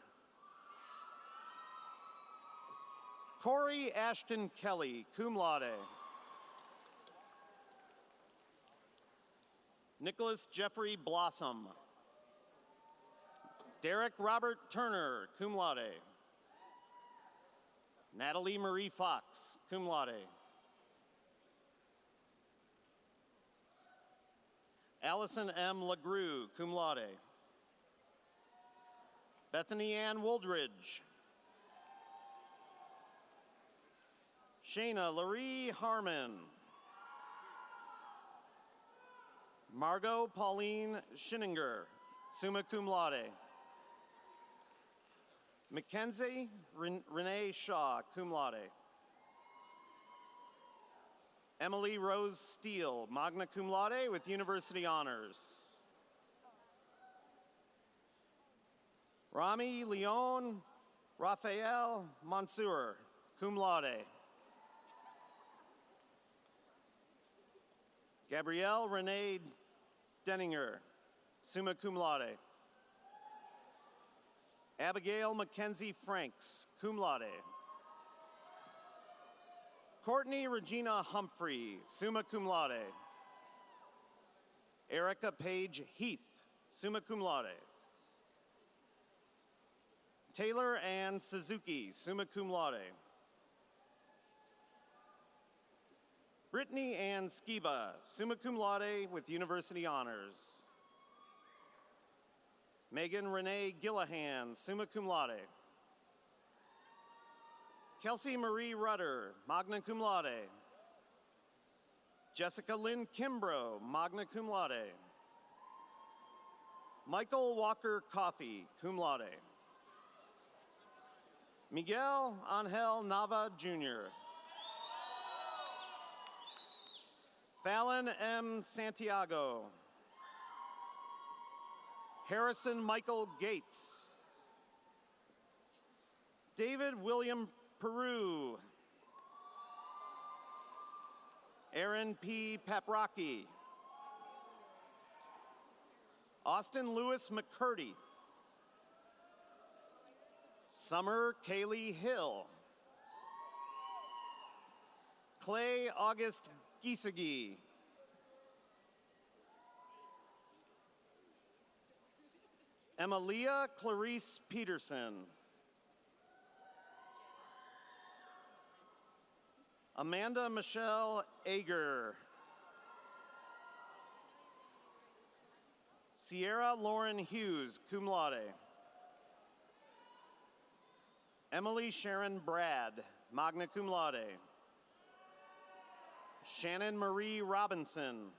Corey Ashton Kelly, cum laude. Nicholas Jeffrey Blossom. Derek Robert Turner, cum laude. Natalie Marie Fox, cum laude. Allison M. LaGrue, cum laude. Bethany Ann Woldridge. Shayna Laree Harmon. Margot Pauline Schinninger, summa cum laude. Mackenzie Renee Shaw, cum laude. Emily Rose Steele, magna cum laude with university honors. Rami Leon Rafael Mansour, cum laude. Gabrielle Renee Denninger, summa cum laude. Abigail Mackenzie Franks, cum laude. Courtney Regina Humphrey, summa cum laude. Erica Page Heath, summa cum laude. Taylor Ann Suzuki, summa cum laude. Brittany Ann Skiba, summa cum laude with university honors. Megan Renee Gillahan, summa cum laude. Kelsey Marie Rudder, magna cum laude. Jessica Lynn Kimbrough, magna cum laude. Michael Walker Coffey, cum laude. Miguel Angel Nava, Jr. Fallon M. Santiago. Harrison Michael Gates. David William Peru. Aaron P. Paprocki. Austin Lewis McCurdy. Summer Kaylee Hill. Clay August Gisagi. Emilia Clarice Peterson. Amanda Michelle Ager. Sierra Lauren Hughes, cum laude. Emily Sharon Brad, magna cum laude. Shannon Marie Robinson.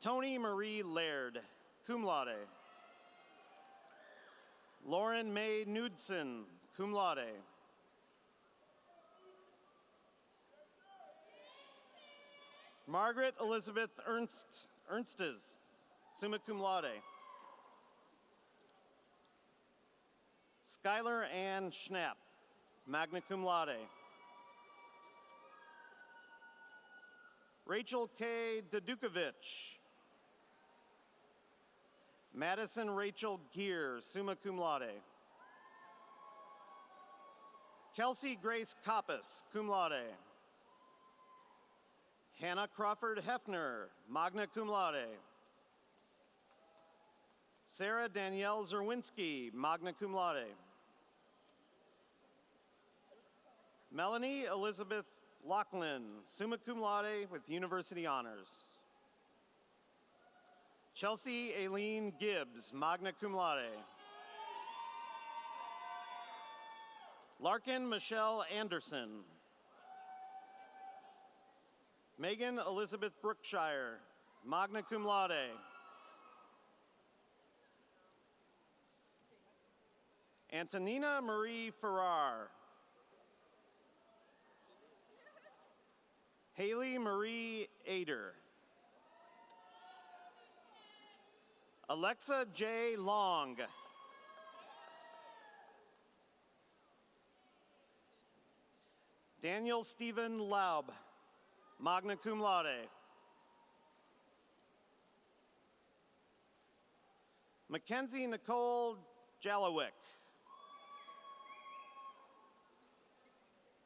Tony Marie Laird, cum laude. Lauren May Knudsen, cum laude. Margaret Elizabeth Ernstes, summa cum laude. Skylar Ann Schnapp, magna cum laude. Rachel K. Dadukovich. Madison Rachel Gear, summa cum laude. Kelsey Grace Koppas, cum laude. Hannah Crawford Hefner, magna cum laude. Sarah Danielle Zerwinski, magna cum laude. Melanie Elizabeth Lachlan, summa cum laude with university honors. Chelsea Aileen Gibbs, magna cum laude. Larkin Michelle Anderson. Megan Elizabeth Brookshire, magna cum laude. Antonina Marie Farrar. Haley Marie Ader. Alexa J. Long. Daniel Stephen Laub, magna cum laude. Mackenzie Nicole Jalowick.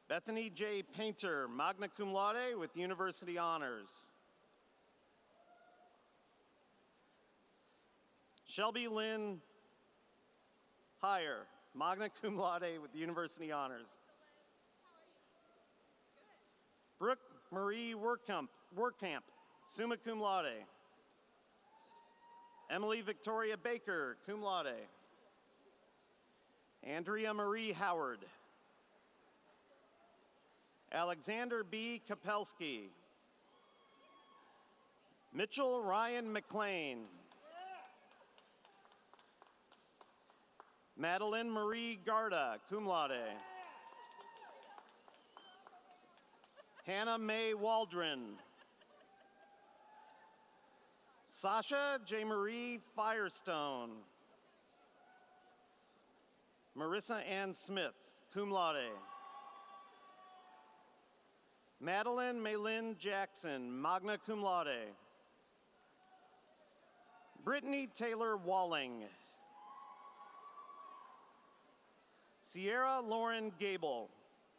Bethany J. Painter, magna cum laude with university honors. Shelby Lynn Heyer, magna cum laude with university honors. Brooke Marie Workamp, summa cum laude. Emily Victoria Baker, cum laude. Andrea Marie Howard. Alexander B. Kapelski. Mitchell Ryan McLean. Madeline Marie Garda, cum laude. Hannah Mae Waldron. Sasha J. Marie Firestone. Marissa Ann Smith, cum laude. Madeline Maylin Jackson, magna cum laude. Brittany Taylor Walling. Sierra Lauren Gable,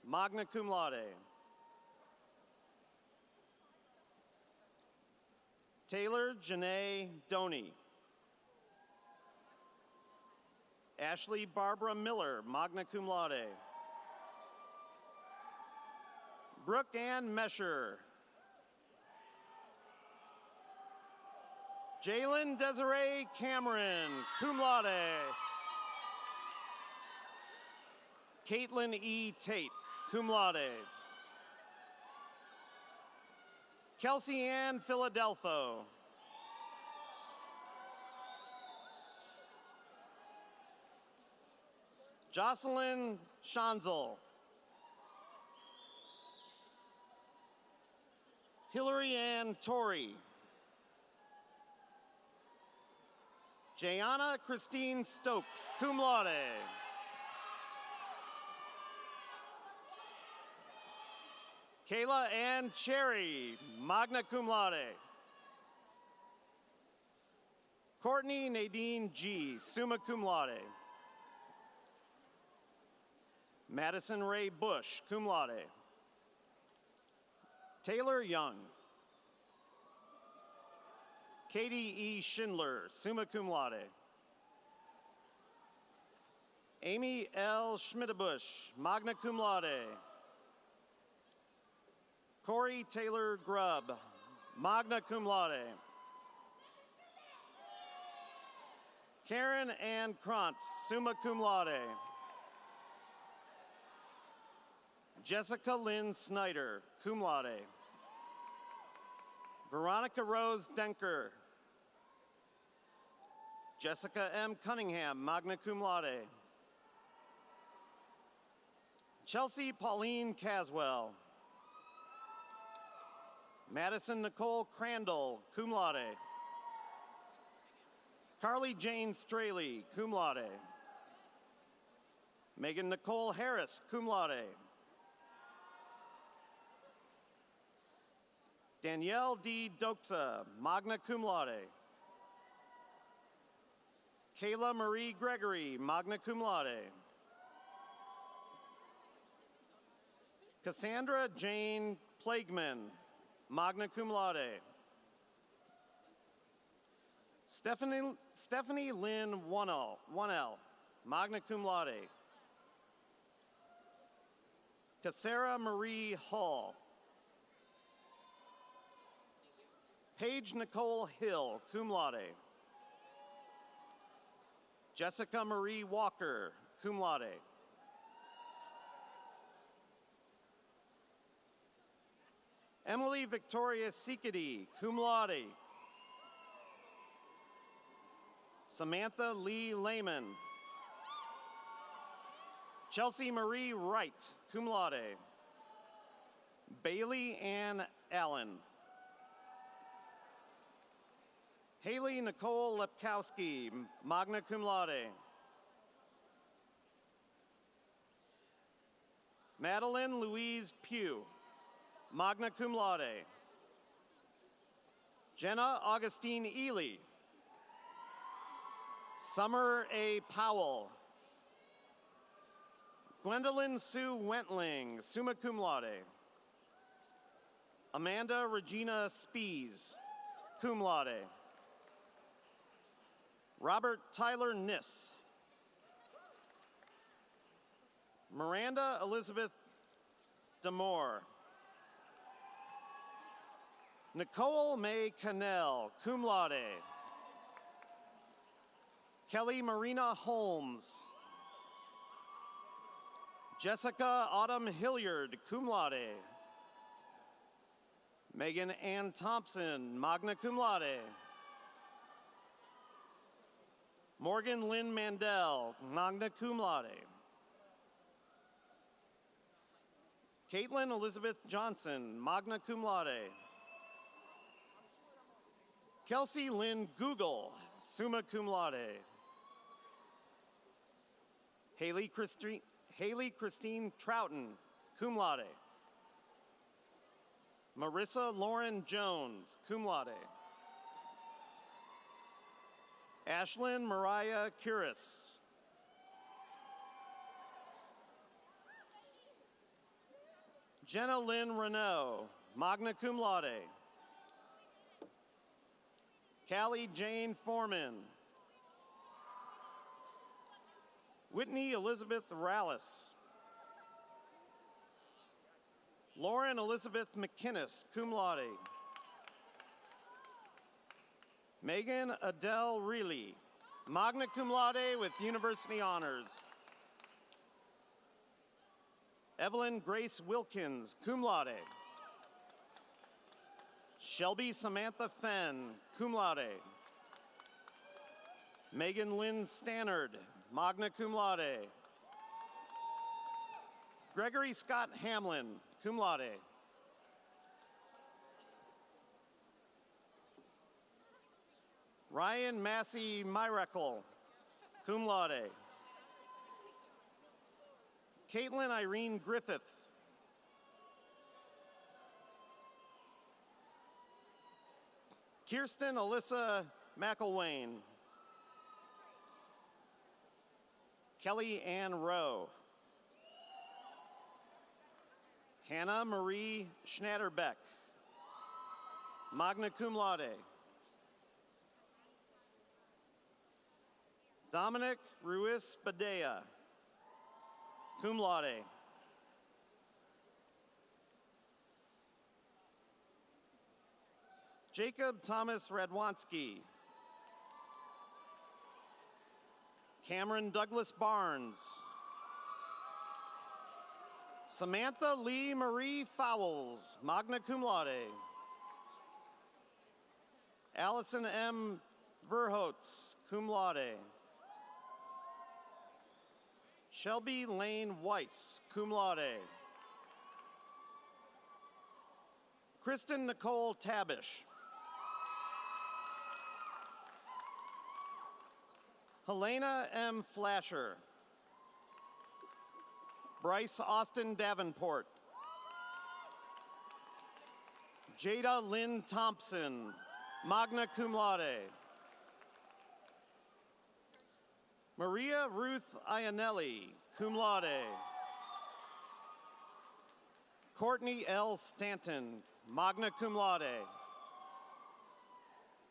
magna cum laude. Taylor Janae Doney. Ashley Barbara Miller, magna cum laude. Brooke Ann Mesher. Jalen Desiree Cameron, cum laude. Caitlin E. Tate, cum laude. Kelsey Ann Philadelphia. Jocelyn Schanzel. Hillary Ann Torrey. Jayana Christine Stokes, cum laude. Kayla Ann Cherry, magna cum laude. Courtney Nadine G, summa cum laude. Madison Ray Bush, cum laude. Taylor Young. Katie E. Schindler, summa cum laude. Amy L. Schmidtebusch, magna cum laude. Corey Taylor Grubb, magna cum laude. Karen Ann Krantz, summa cum laude. Jessica Lynn Snyder, cum laude. Veronica Rose Denker. Jessica M. Cunningham, magna cum laude. Chelsea Pauline Caswell. Madison Nicole Crandall, cum laude. Carly Jane Straley, cum laude. Megan Nicole Harris, cum laude. Danielle D. Doxa, magna cum laude. Kayla Marie Gregory, magna cum laude. Cassandra Jane Plagueman, magna cum laude. Stephanie Lynn 1L, magna cum laude. Cassara Marie Hall. Paige Nicole Hill, cum laude. Jessica Marie Walker, cum laude. Emily Victoria Sikity, cum laude. Samantha Lee Lehman. Chelsea Marie Wright, cum laude. Bailey Ann Allen. Haley Nicole Lepkowski, magna cum laude. Madeline Louise Pugh, magna cum laude. Jenna Augustine Ely. Summer A. Powell. Gwendolyn Sue Wentling, summa cum laude. Amanda Regina Spees, cum laude. Robert Tyler Niss. Miranda Elizabeth Demore. Nicole May Cannell, cum laude. Kelly Marina Holmes. Jessica Autumn Hilliard, cum laude. Megan Ann Thompson, magna cum laude. Morgan Lynn Mandel, magna cum laude. Caitlin Elizabeth Johnson, magna cum laude. Kelsey Lynn Google, summa cum laude. Haley Christine Troughton, cum laude. Marissa Lauren Jones, cum laude. Ashlyn Mariah Curis. Jenna Lynn Renault, magna cum laude. Callie Jane Foreman. Whitney Elizabeth Rallis. Lauren Elizabeth McInnes, cum laude. Megan Adele Reilly, magna cum laude with university honors. Evelyn Grace Wilkins, cum laude. Shelby Samantha Fenn, cum laude. Megan Lynn Stannard, magna cum laude. Gregory Scott Hamlin, cum laude. Ryan Massey Myreckle, cum laude. Caitlin Irene Griffith. Kirsten Alyssa McElwain. Kelly Ann Rowe. Hannah Marie Schnatterbeck, magna cum laude. Dominic Ruiz Badea, cum laude. Jacob Thomas Radwanski. Cameron Douglas Barnes. Samantha Lee Marie Fowles, magna cum laude. Allison M. Verhotz, cum laude. Shelby Lane Weiss, cum laude. Kristen Nicole Tabish. Helena M. Flasher. Bryce Austin Davenport. Jada Lynn Thompson, magna cum laude. Maria Ruth Iannelli, cum laude. Courtney L. Stanton, magna cum laude.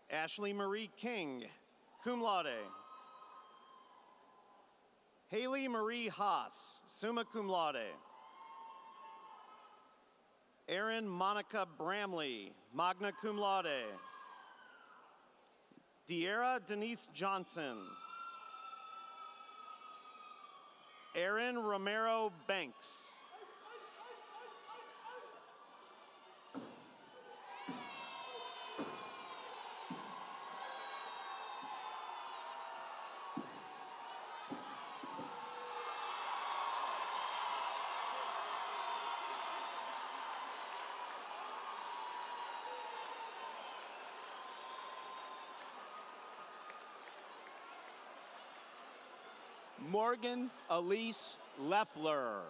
Ashley Marie King, cum laude. Haley Marie Haas, summa cum laude. Erin Monica Bramley, magna cum laude. De'Ara Denise Johnson. Erin Romero Banks. Morgan Elise Leffler.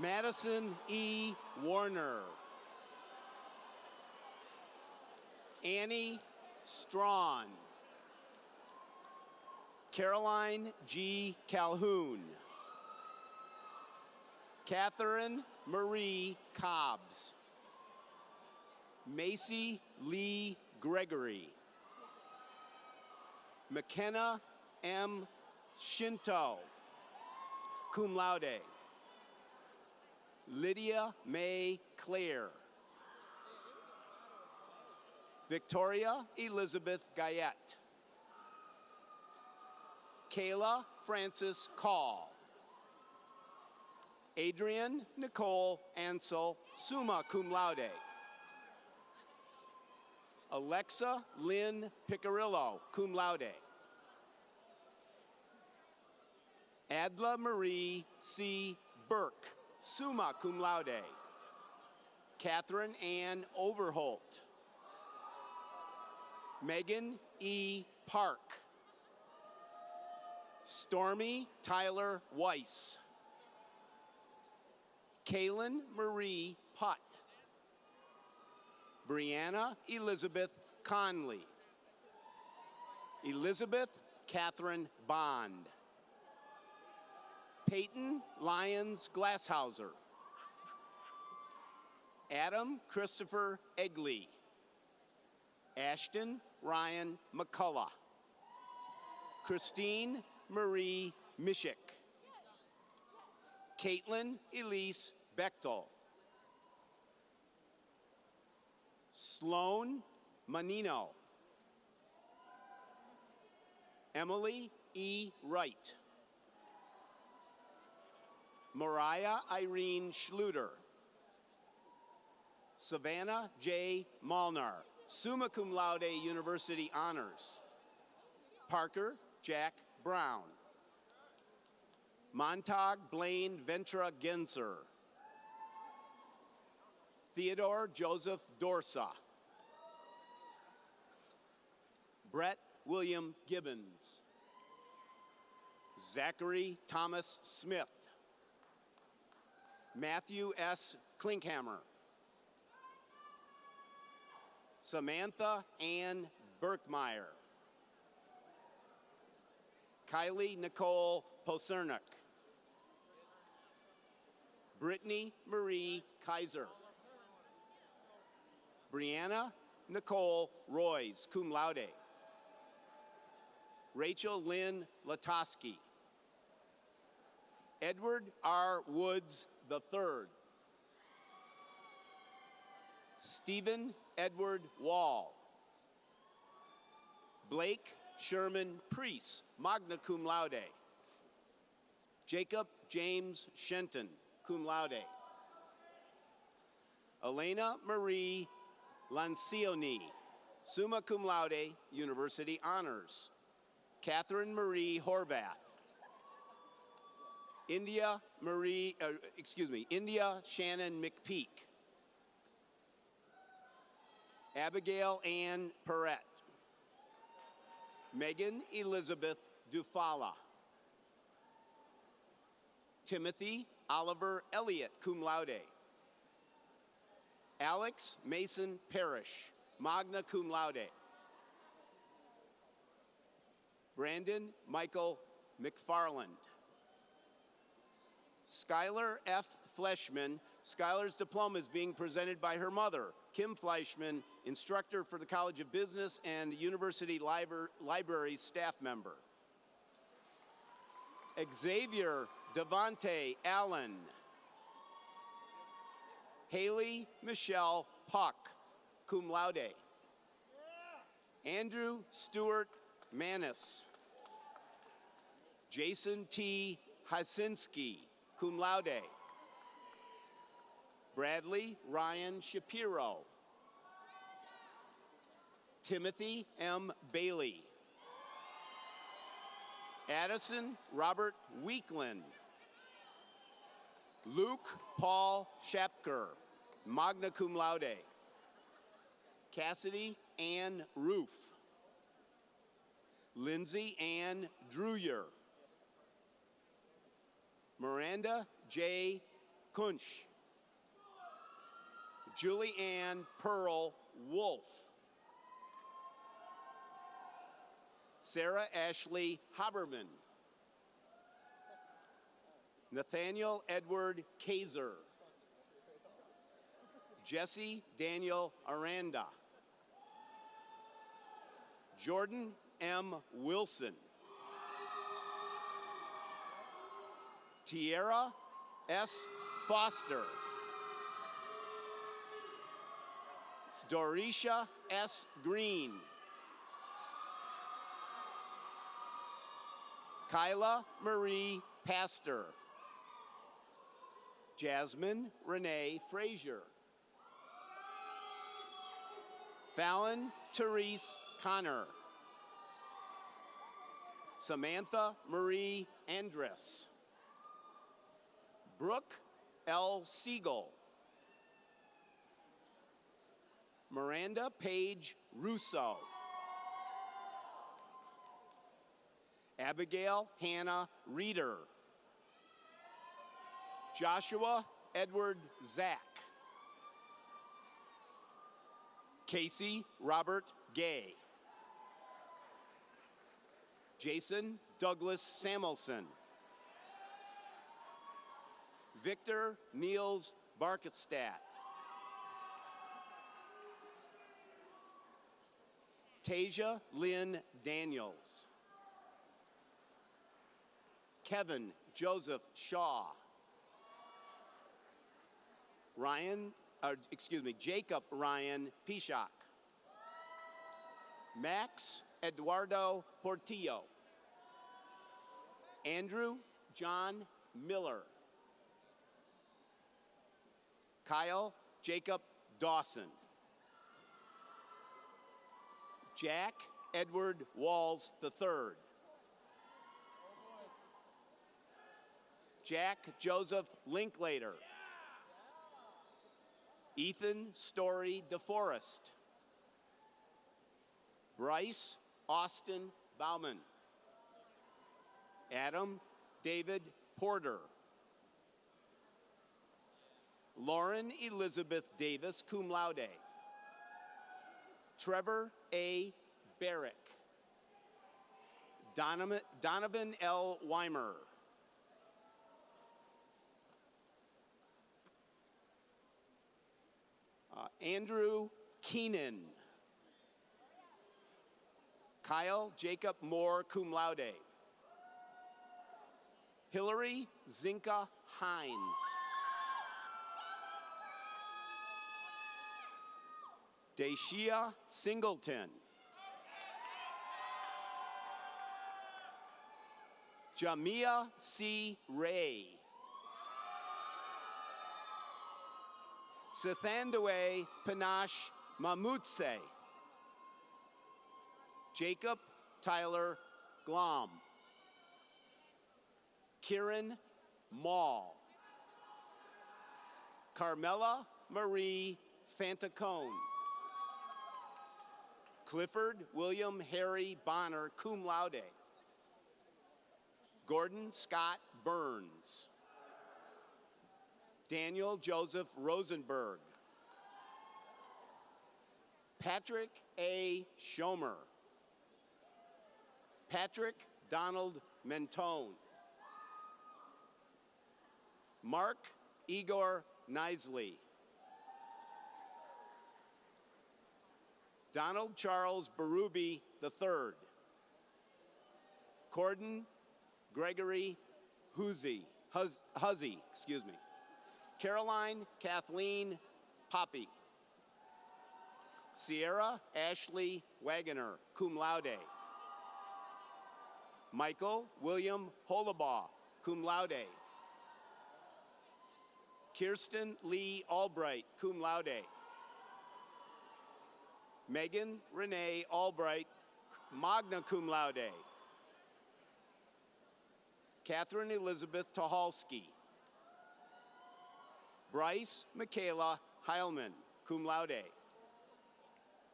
Madison E. Warner. Annie Strawn. Caroline G. Calhoun. Catherine Marie Cobbs. Macy Lee Gregory. McKenna M. Shinto, cum laude. Lydia May Clare. Victoria Elizabeth Guyette. Kayla Frances Call. Adrian Nicole Ansel, summa cum laude. Alexa Lynn Picarillo, cum laude. Adla Marie C. Burke, summa cum laude. Catherine Ann Overholt. Megan E. Park. Stormy Tyler Weiss. Kaylin Marie Putt. Brianna Elizabeth Conley. Elizabeth Catherine Bond. Peyton Lyons Glasshauser. Adam Christopher Egley. Ashton Ryan McCullough. Christine Marie Mishik. Caitlin Elise Bechtel. Sloan Manino. Emily E. Wright. Mariah Irene Schluter. Savannah J. Malnar, summa cum laude University Honors. Parker Jack Brown. Montag Blaine Ventra Genser. Theodore Joseph Dorsa. Brett William Gibbons. Zachary Thomas Smith. Matthew S. Klinkhammer. Samantha Ann Berkmeyer. Kylie Nicole Posernik. Brittany Marie Kaiser. Brianna Nicole Royce, cum laude. Rachel Lynn Latoski. Edward R. Woods III. Stephen Edward Wall. Blake Sherman Priest, magna cum laude. Jacob James Shenton, cum laude. Elena Marie Lancioni, summa cum laude, University Honors. Catherine Marie Horvath. India Shannon McPeak. Abigail Ann Perrette. Megan Elizabeth Dufala. Timothy Oliver Elliott, cum laude. Alex Mason Parrish, magna cum laude. Brandon Michael McFarland. Skylar F. Fleshman. Skylar's diploma is being presented by her mother, Kim Fleischman, instructor for the College of Business and University Library staff member. Xavier Devante Allen. Haley Michelle Puck, cum laude. Andrew Stewart Manis. Jason T. Hasinski, cum laude. Bradley Ryan Shapiro. Timothy M. Bailey. Addison Robert Weekland. Luke Paul Shapker, magna cum laude. Cassidy Ann Roof. Lindsay Ann Dreyer. Miranda J. Kunsch. Julie Ann Pearl Wolf. Sarah Ashley Haberman. Nathaniel Edward Kaiser. Jesse Daniel Aranda. Jordan M. Wilson. Tierra S. Foster. Dorisha S. Green. Kyla Marie Pastor. Jasmine Renee Frazier. Fallon Therese Connor. Samantha Marie Andress. Brooke L. Siegel. Miranda Page Russo. Abigail Hannah Reeder. Joshua Edward Zack. Casey Robert Gay. Jason Douglas Samuelson. Victor Niels Barkestad. Tasia Lynn Daniels. Kevin Joseph Shaw. Jacob Ryan Pishak. Max Eduardo Portillo. Andrew John Miller. Kyle Jacob Dawson. Jack Edward Walls III. Jack Joseph Linklater. Ethan Story DeForest. Bryce Austin Bauman. Adam David Porter. Lauren Elizabeth Davis, cum laude. Trevor A. Barrick. Donovan L. Weimer. Andrew Keenan. Kyle Jacob Moore, cum laude. Hillary Zinka Hines. Daishia Singleton. Jamia C. Ray. Sithandaway Panache Mamutse. Jacob Tyler Glom. Kieran Mall. Carmela Marie Fantacone. Clifford William Harry Bonner, cum laude. Gordon Scott Burns. Daniel Joseph Rosenberg. Patrick A. Schomer. Patrick Donald Mentone. Mark Igor Nisley. Donald Charles Berube III. Corden Gregory Huzzy, excuse me. Caroline Kathleen Poppy. Sierra Ashley Wagoner, cum laude. Michael William Holabaugh, cum laude. Kirsten Lee Albright, cum laude. Megan Renee Albright, magna cum laude. Catherine Elizabeth Tohalski. Bryce Michaela Heilman, cum laude.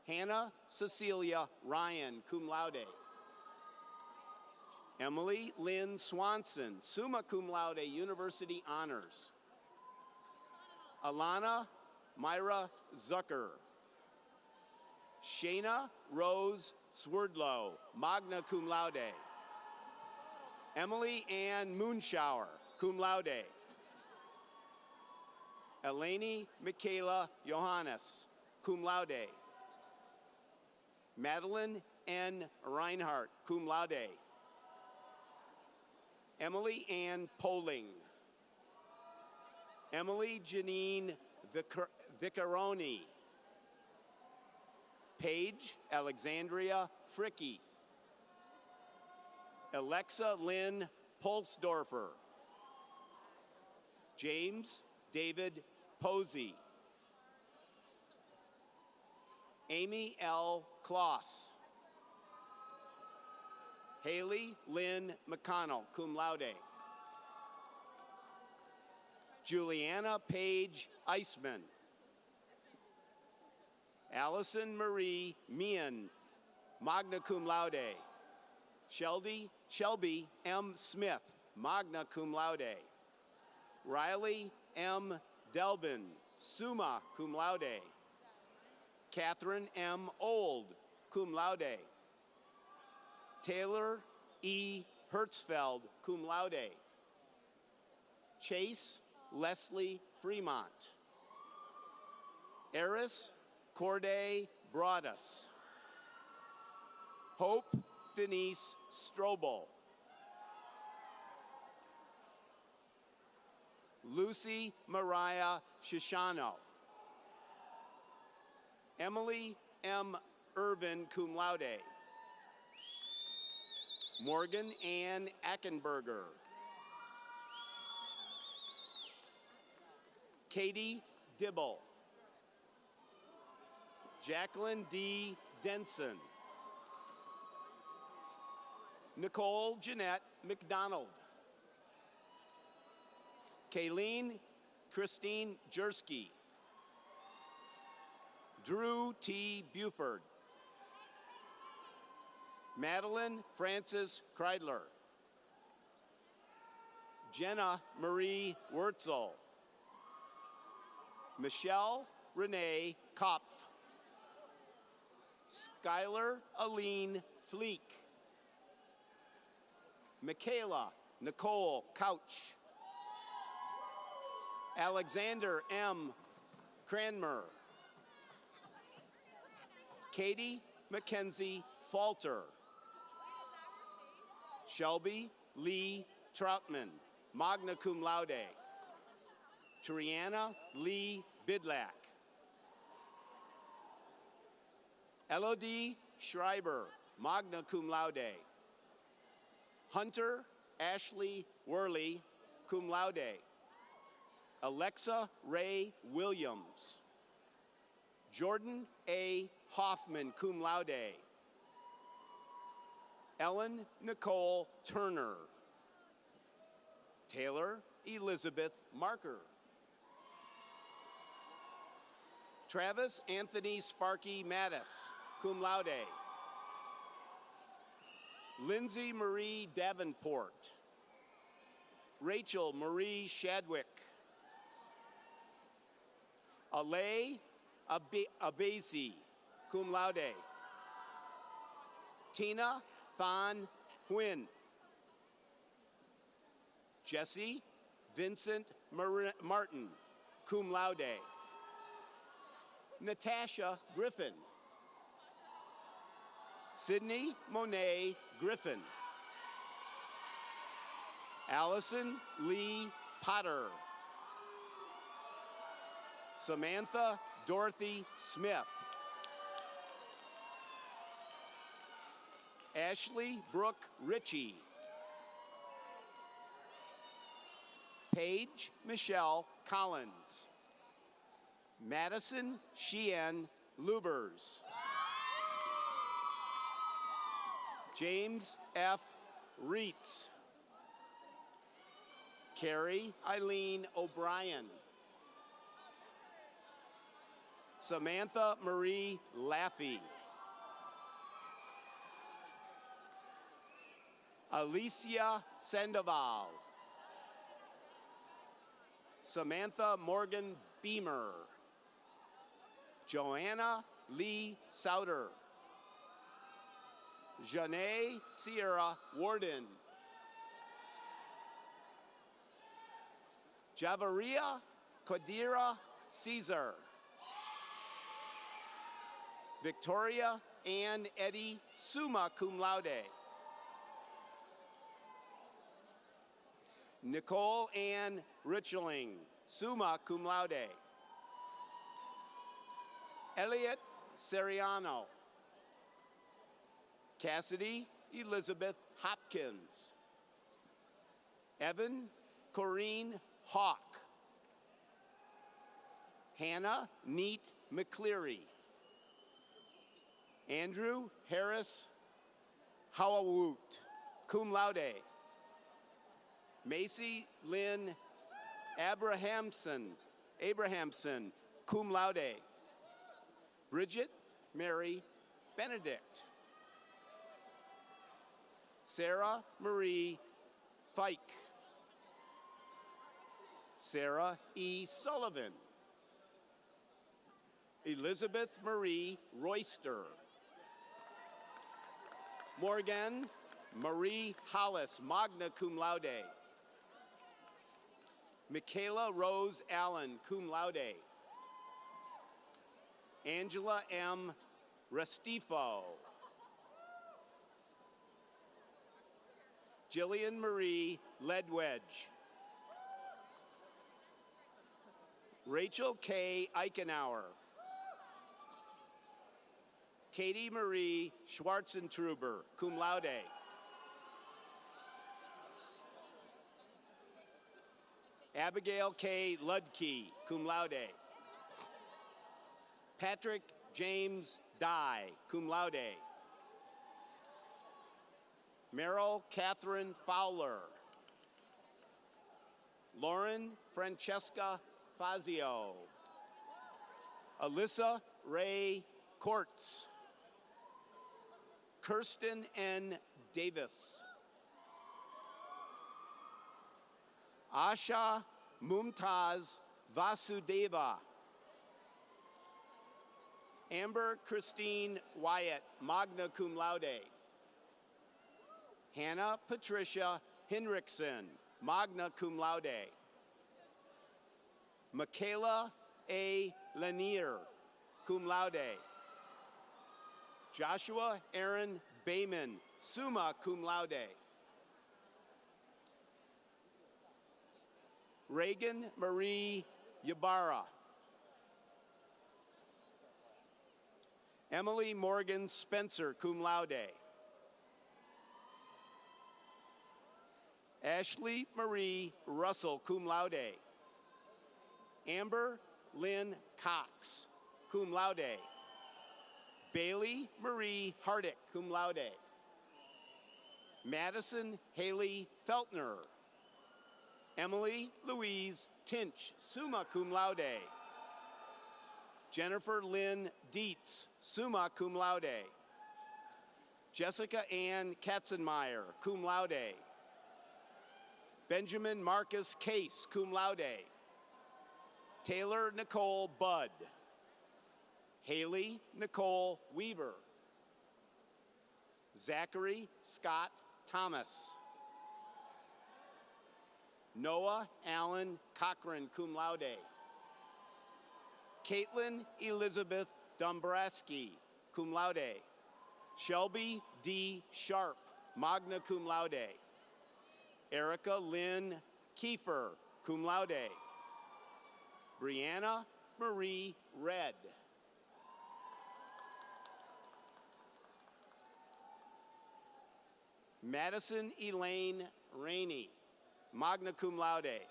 Hannah Cecilia Ryan, cum laude. Emily Lynn Swanson, summa cum laude, University Honors. Alana Myra Zucker. Shayna Rose Swerdlow, magna cum laude. Emily Ann Moonshower, cum laude. Eleni Michaela Johannes, cum laude. Madeline N. Reinhardt, cum laude. Emily Ann Poling. Emily Janine Vicaroni. Paige Alexandria Fricky. Alexa Lynn Polsdorfer. James David Posey. Amy L. Kloss. Haley Lynn McConnell, cum laude. Juliana Page Eisman. Allison Marie Meehan, magna cum laude. Shelby M. Smith, magna cum laude. Riley M. Delbin, summa cum laude. Catherine M. Old, cum laude. Taylor E. Hertzfeld, cum laude. Chase Leslie Fremont. Eris Corday Broadus. Hope Denise Strobel. Lucy Mariah Shishano. Emily M. Irvin, cum laude. Morgan Ann Ackenberger. Katie Dibble. Jacqueline D. Denson. Nicole Jeanette McDonald. Kayleen Christine Jersky. Drew T. Buford. Madeline Frances Kreidler. Jenna Marie Wurtzel. Michelle Renee Kopf. Skylar Aline Fleek. Michaela Nicole Couch. Alexander M. Cranmer. Katie Mackenzie Falter. Shelby Lee Troutman, magna cum laude. Triana Lee Bidlack. Elodie Schreiber, magna cum laude. Hunter Ashley Worley, cum laude. Alexa Ray Williams. Jordan A. Hoffman, cum laude. Ellen Nicole Turner. Taylor Elizabeth Marker. Travis Anthony Sparky Mattis, cum laude. Lindsay Marie Davenport. Rachel Marie Shadwick. Alay Abasi, cum laude. Tina Van Huynh. Jesse Vincent Martin, cum laude. Natasha Griffin. Sydney Monet Griffin. Allison Lee Potter. Samantha Dorothy Smith. Ashley Brooke Ritchie. Paige Michelle Collins. Madison Sheehan Lubers. James F. Reitz. Carrie Eileen O'Brien. Samantha Marie Laffey. Alicia Sandoval. Samantha Morgan Beamer. Joanna Lee Souter. Janae Sierra Warden. Javaria Kodira Caesar. Victoria Ann Eddie, summa cum laude. Nicole Ann Richling, summa cum laude. Elliot Seriano. Cassidy Elizabeth Hopkins. Evan Corrine Hawk. Hannah Neat McCleary. Andrew Harris Hawawoot, cum laude. Macy Lynn Abrahamson, cum laude. Bridget Mary Benedict. Sarah Marie Fike. Sarah E. Sullivan. Elizabeth Marie Royster. Morgan Marie Hollis, magna cum laude. Michaela Rose Allen, cum laude. Angela M. Restifo. Jillian Marie Ledwedge. Rachel K. Eichenauer. Katie Marie Schwarzentruber, cum laude. Abigail K. Ludke, cum laude. Patrick James Dye, cum laude. Meryl Catherine Fowler. Lauren Francesca Fazio. Alyssa Ray Kortz. Kirsten N. Davis. Asha Mumtaz Vasudeva. Amber Christine Wyatt, magna cum laude. Hannah Patricia Hinrichsen, magna cum laude. Michaela A. Lanier, cum laude. Joshua Aaron Bayman, summa cum laude. Reagan Marie Ybarra. Emily Morgan Spencer, cum laude. Ashley Marie Russell, cum laude. Amber Lynn Cox, cum laude. Bailey Marie Hardick, cum laude. Madison Haley Feltner. Emily Louise Tinch, summa cum laude. Jennifer Lynn Dietz, summa cum laude. Jessica Ann Katzenmeyer, cum laude. Benjamin Marcus Case, cum laude. Taylor Nicole Budd. Haley Nicole Weaver. Zachary Scott Thomas. Noah Allen Cochran, cum laude. Caitlin Elizabeth Dombrowski, cum laude. Shelby D. Sharp, magna cum laude. Erica Lynn Kiefer, cum laude. Brianna Marie Red. Madison Elaine Rainey, magna cum laude.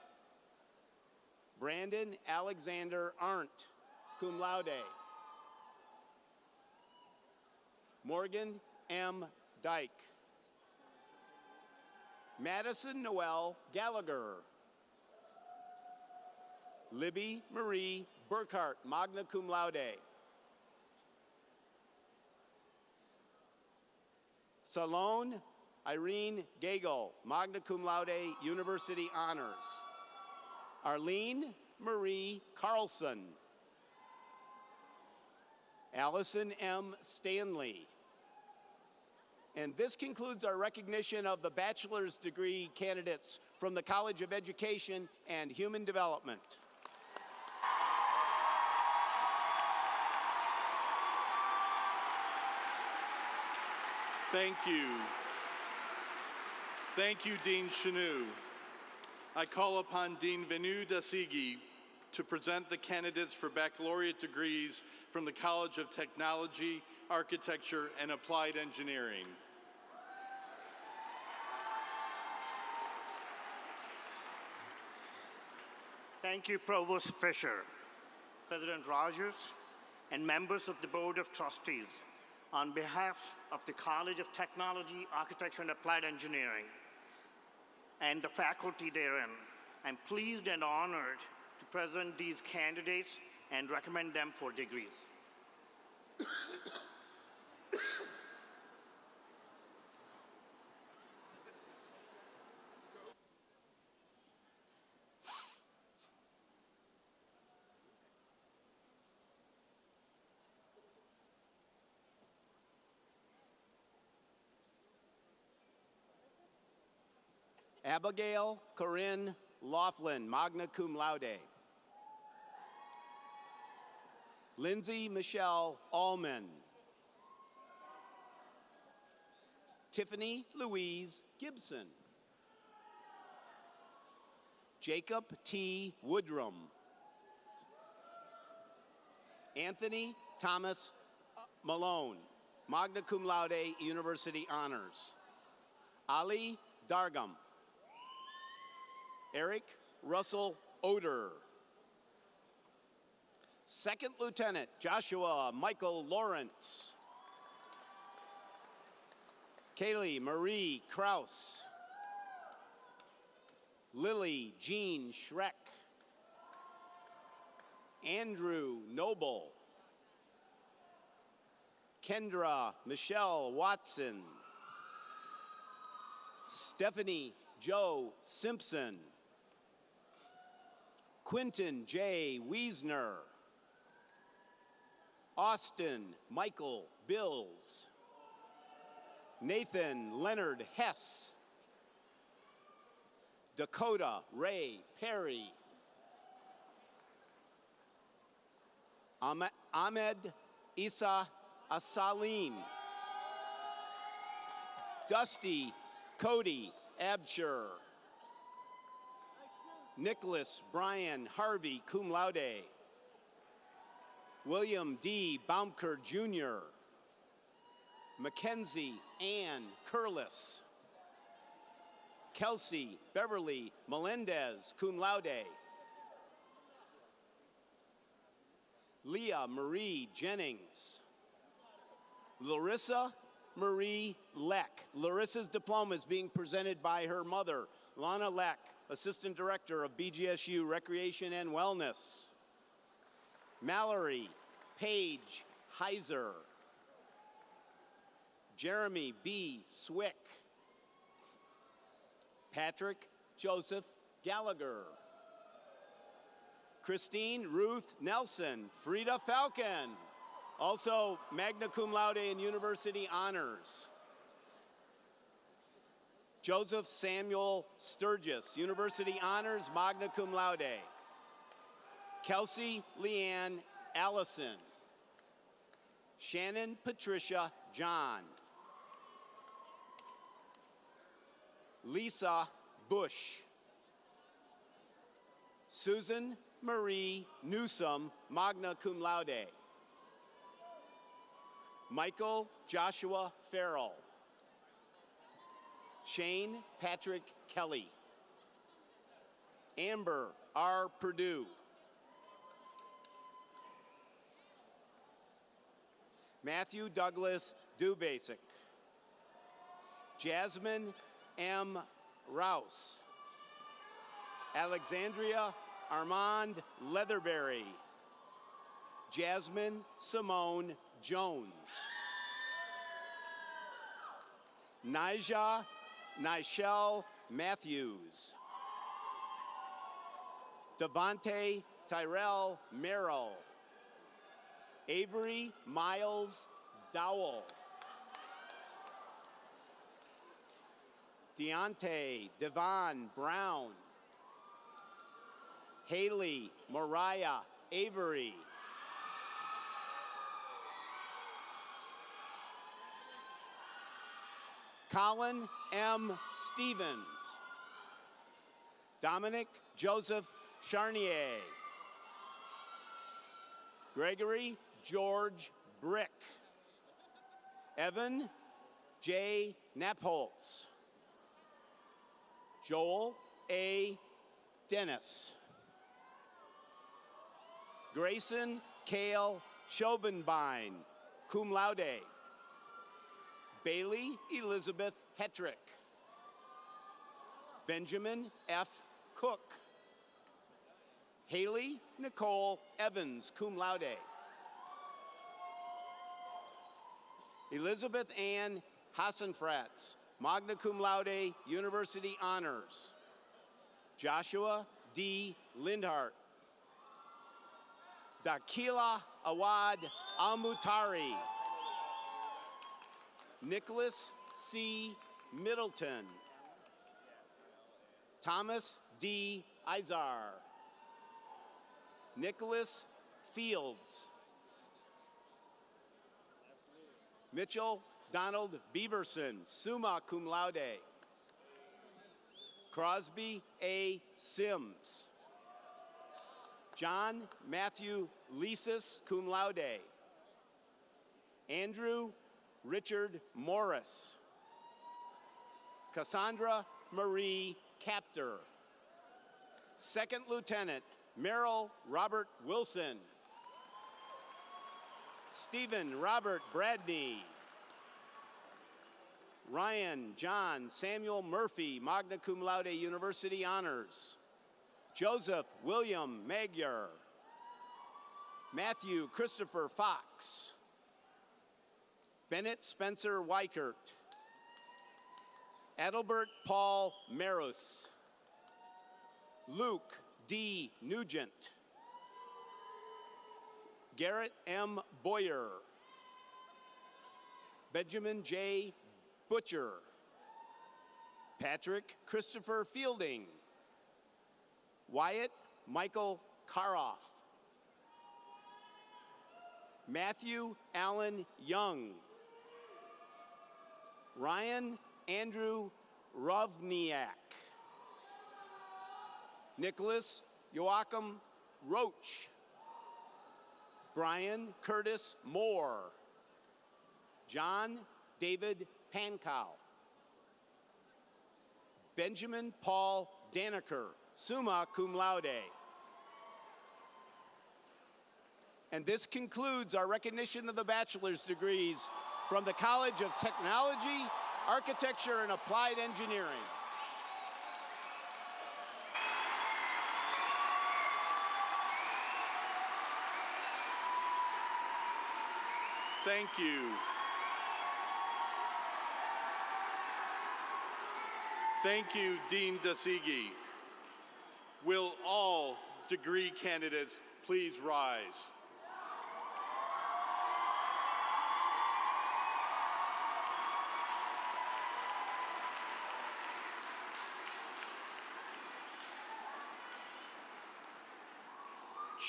Brandon Alexander Arndt, cum laude. Morgan M. Dyke. Madison Noel Gallagher. Libby Marie Burkhart, magna cum laude. Salone Irene Gagel, magna cum laude, University Honors. Arlene Marie Carlson. Allison M. Stanley. And this concludes our recognition of the bachelor's degree candidates from the College of Education and Human Development. Thank you. Thank you, Dean Chanu. I call upon Dean Venu Dasigi to present the candidates for baccalaureate degrees from the College of Technology, Architecture, and Applied Engineering. Thank you, Provost Fisher, President Rogers, and members of the Board of Trustees. On behalf of the College of Technology, Architecture, and Applied Engineering, and the faculty therein, I'm pleased and honored to present these candidates and recommend them for degrees. Abigail Corinne Laughlin, magna cum laude. Lindsay Michelle Allman. Tiffany Louise Gibson. Jacob T. Woodrum. Anthony Thomas Malone, magna cum laude, University Honors. Ali Dargam. Eric Russell Oder. Second Lieutenant Joshua Michael Lawrence. Kaylee Marie Kraus. Lily Jean Schreck. Andrew Noble. Kendra Michelle Watson. Stephanie Joe Simpson. Quentin J. Wiesner. Austin Michael Bills. Nathan Leonard Hess. Dakota Ray Perry. Ahmed Isa Asalim. Dusty Cody Absher. Nicholas Brian Harvey, cum laude. William D. Baumker, Jr. Mackenzie Ann Curlis. Kelsey Beverly Melendez, cum laude. Leah Marie Jennings. Larissa Marie Leck. Larissa's diploma is being presented by her mother, Lana Leck, Assistant Director of BGSU Recreation and Wellness. Mallory Paige Heiser. Jeremy B. Swick. Patrick Joseph Gallagher. Christine Ruth Nelson. Frida Falcon, also magna cum laude and university honors. Joseph Samuel Sturgis, university honors, magna cum laude. Kelsey Leanne Allison. Shannon Patricia John. Lisa Bush. Susan Marie Newsom, magna cum laude. Michael Joshua Farrell. Shane Patrick Kelly. Amber R. Purdue. Matthew Douglas Dubasic. Jasmine M. Rouse. Alexandria Armand Leatherberry. Jasmine Simone Jones. Nichelle Matthews. Devontae Tyrell Merrill. Avery Miles Dowell. Deontay Devon Brown. Haley Mariah Avery. Colin M. Stevens. Dominic Joseph Charnier. Gregory George Brick. Evan J. Napholtz. Joel A. Dennis. Grayson Kale Schobenbein, cum laude. Bailey Elizabeth Hetrick. Benjamin F. Cook. Haley Nicole Evans, cum laude. Elizabeth Ann Hassenfratz, magna cum laude, university honors. Joshua D. Lindhart. Dakila Awad Almutari. Nicholas C. Middleton. Thomas D. Izar. Nicholas Fields. Mitchell Donald Beaverson, summa cum laude. Crosby A. Sims. John Matthew Leasis, cum laude. Andrew Richard Morris. Cassandra Marie Capter. Second Lieutenant Merrill Robert Wilson. Stephen Robert Bradney. Ryan John Samuel Murphy, magna cum laude, university honors. Joseph William Magyar. Matthew Christopher Fox. Bennett Spencer Weichert. Adelbert Paul Marus. Luke D. Nugent. Garrett M. Boyer. Benjamin J. Butcher. Patrick Christopher Fielding. Wyatt Michael Karoff. Matthew Allen Young. Ryan Andrew Rovniak. Nicholas Joachim Roach. Brian Curtis Moore. John David Pankow. Benjamin Paul Danaker, summa cum laude. And this concludes our recognition of the bachelor's degrees from the College of Technology, Architecture, and Applied Engineering. Thank you. Thank you, Dean Dasigi. Will all degree candidates please rise?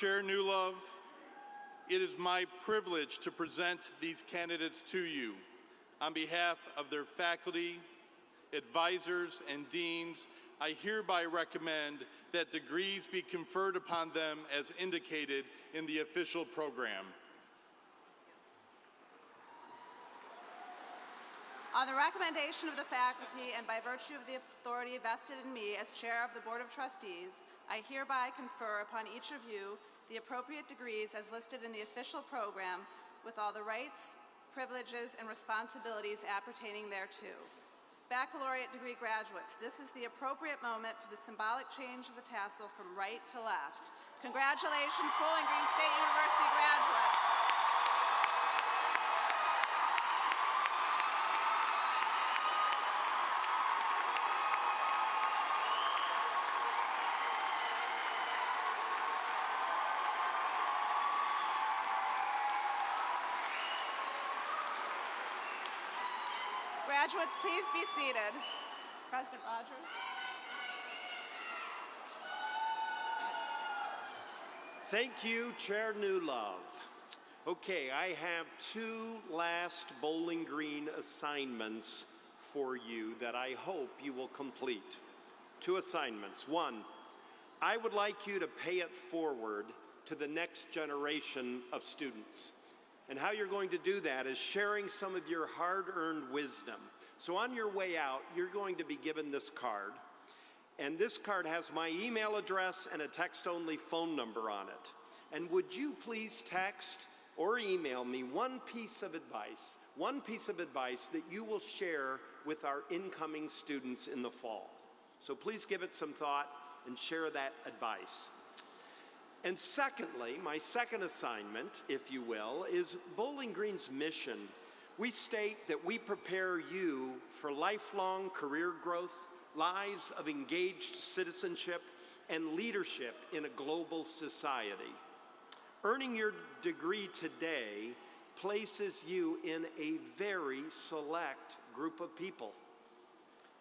Chair Newlove, it is my privilege to present these candidates to you. On behalf of their faculty, advisors, and deans, I hereby recommend that degrees be conferred upon them as indicated in the official program. On the recommendation of the faculty and by virtue of the authority vested in me as chair of the Board of Trustees, I hereby confer upon each of you the appropriate degrees as listed in the official program with all the rights, privileges, and responsibilities appertaining thereto. Baccalaureate degree graduates, this is the appropriate moment for the symbolic change of the tassel from right to left. Congratulations, Bowling Green State University graduates. Graduates, please be seated. President Rogers. Thank you, Chair Newlove. Okay, I have two last Bowling Green assignments for you that I hope you will complete. Two assignments. One, I would like you to pay it forward to the next generation of students. And how you're going to do that is sharing some of your hard-earned wisdom. So on your way out, you're going to be given this card. And this card has my email address and a text-only phone number on it. And would you please text or email me one piece of advice that you will share with our incoming students in the fall. So please give it some thought and share that advice. And secondly, my second assignment, if you will, is Bowling Green's mission. We state that we prepare you for lifelong career growth, lives of engaged citizenship, and leadership in a global society. Earning your degree today places you in a very select group of people.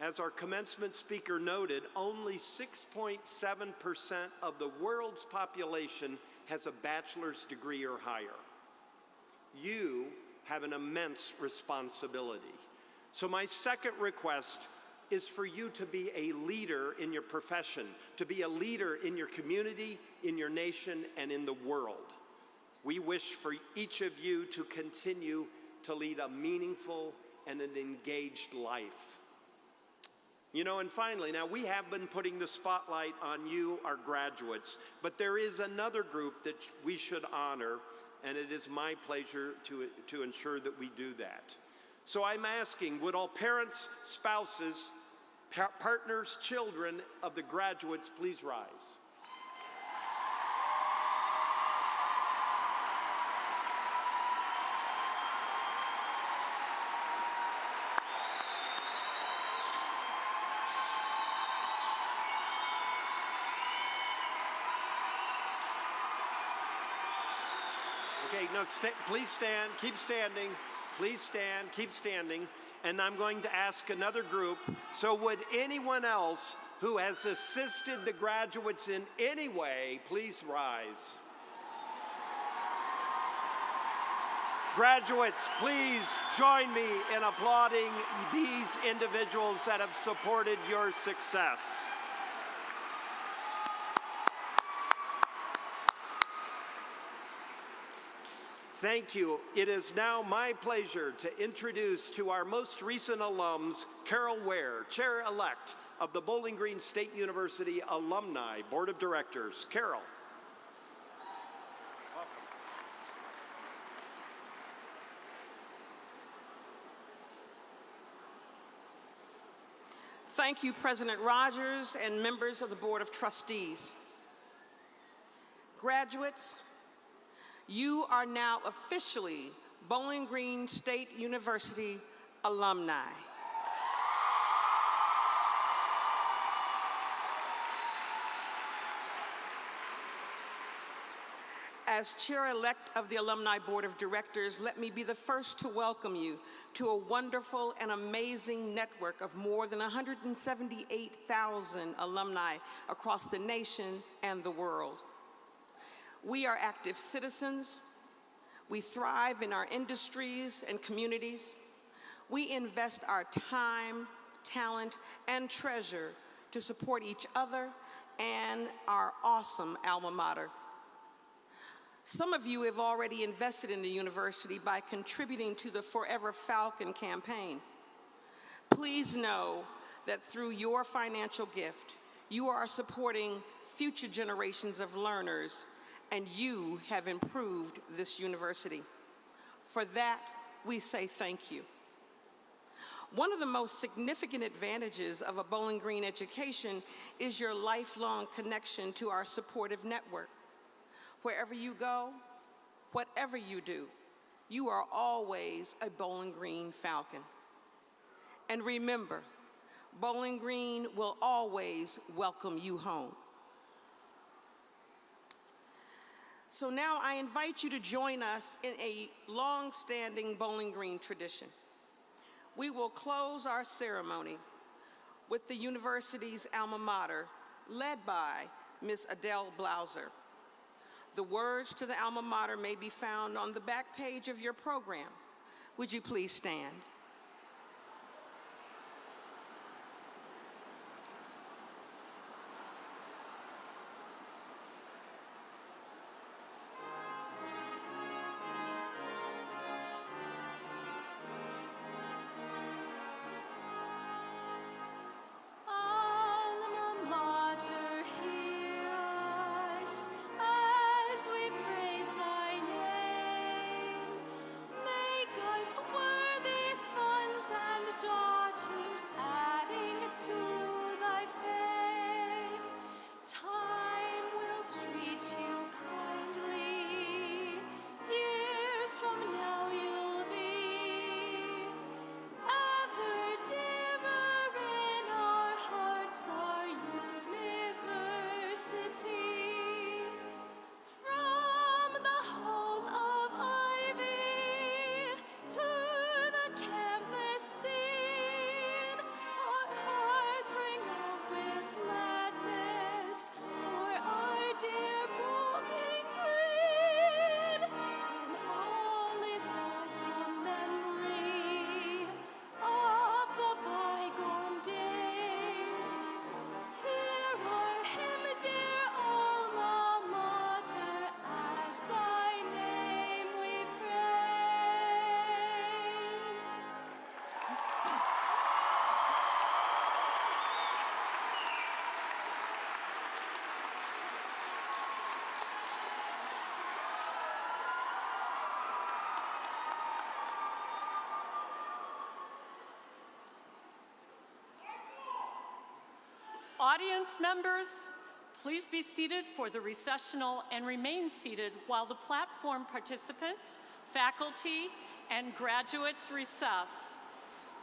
As our commencement speaker noted, only 6.7% of the world's population has a bachelor's degree or higher. You have an immense responsibility. So my second request is for you to be a leader in your profession, to be a leader in your community, in your nation, and in the world. We wish for each of you to continue to lead a meaningful and an engaged life. You know, and finally, now we have been putting the spotlight on you, our graduates, but there is another group that we should honor, and it is my pleasure to ensure that we do that. So I'm asking, would all parents, spouses, partners, children of the graduates please rise? Okay, no, please stand, keep standing. Please stand, keep standing. And I'm going to ask another group. So would anyone else who has assisted the graduates in any way, please rise. Graduates, please join me in applauding these individuals that have supported your success. Thank you. It is now my pleasure to introduce to our most recent alums, Carol Ware, Chair-elect of the Bowling Green State University Alumni Board of Directors. Carol. Thank you, President Rogers and members of the Board of Trustees. Graduates, you are now officially Bowling Green State University alumni. As chair-elect of the Alumni Board of Directors, let me be the first to welcome you to a wonderful and amazing network of more than 178,000 alumni across the nation and the world. We are active citizens. We thrive in our industries and communities. We invest our time, talent, and treasure to support each other and our awesome alma mater. Some of you have already invested in the university by contributing to the Forever Falcon campaign. Please know that through your financial gift, you are supporting future generations of learners, and you have improved this university. For that, we say thank you. One of the most significant advantages of a Bowling Green education is your lifelong connection to our supportive network. Wherever you go, whatever you do, you are always a Bowling Green Falcon. And remember, Bowling Green will always welcome you home. So now I invite you to join us in a long-standing Bowling Green tradition. We will close our ceremony with the university's alma mater, led by Ms. Adele Blauser. The words to the alma mater may be found on the back page of your program. Would you please stand? Audience members, please be seated for the recessional and remain seated while the platform participants, faculty, and graduates recess.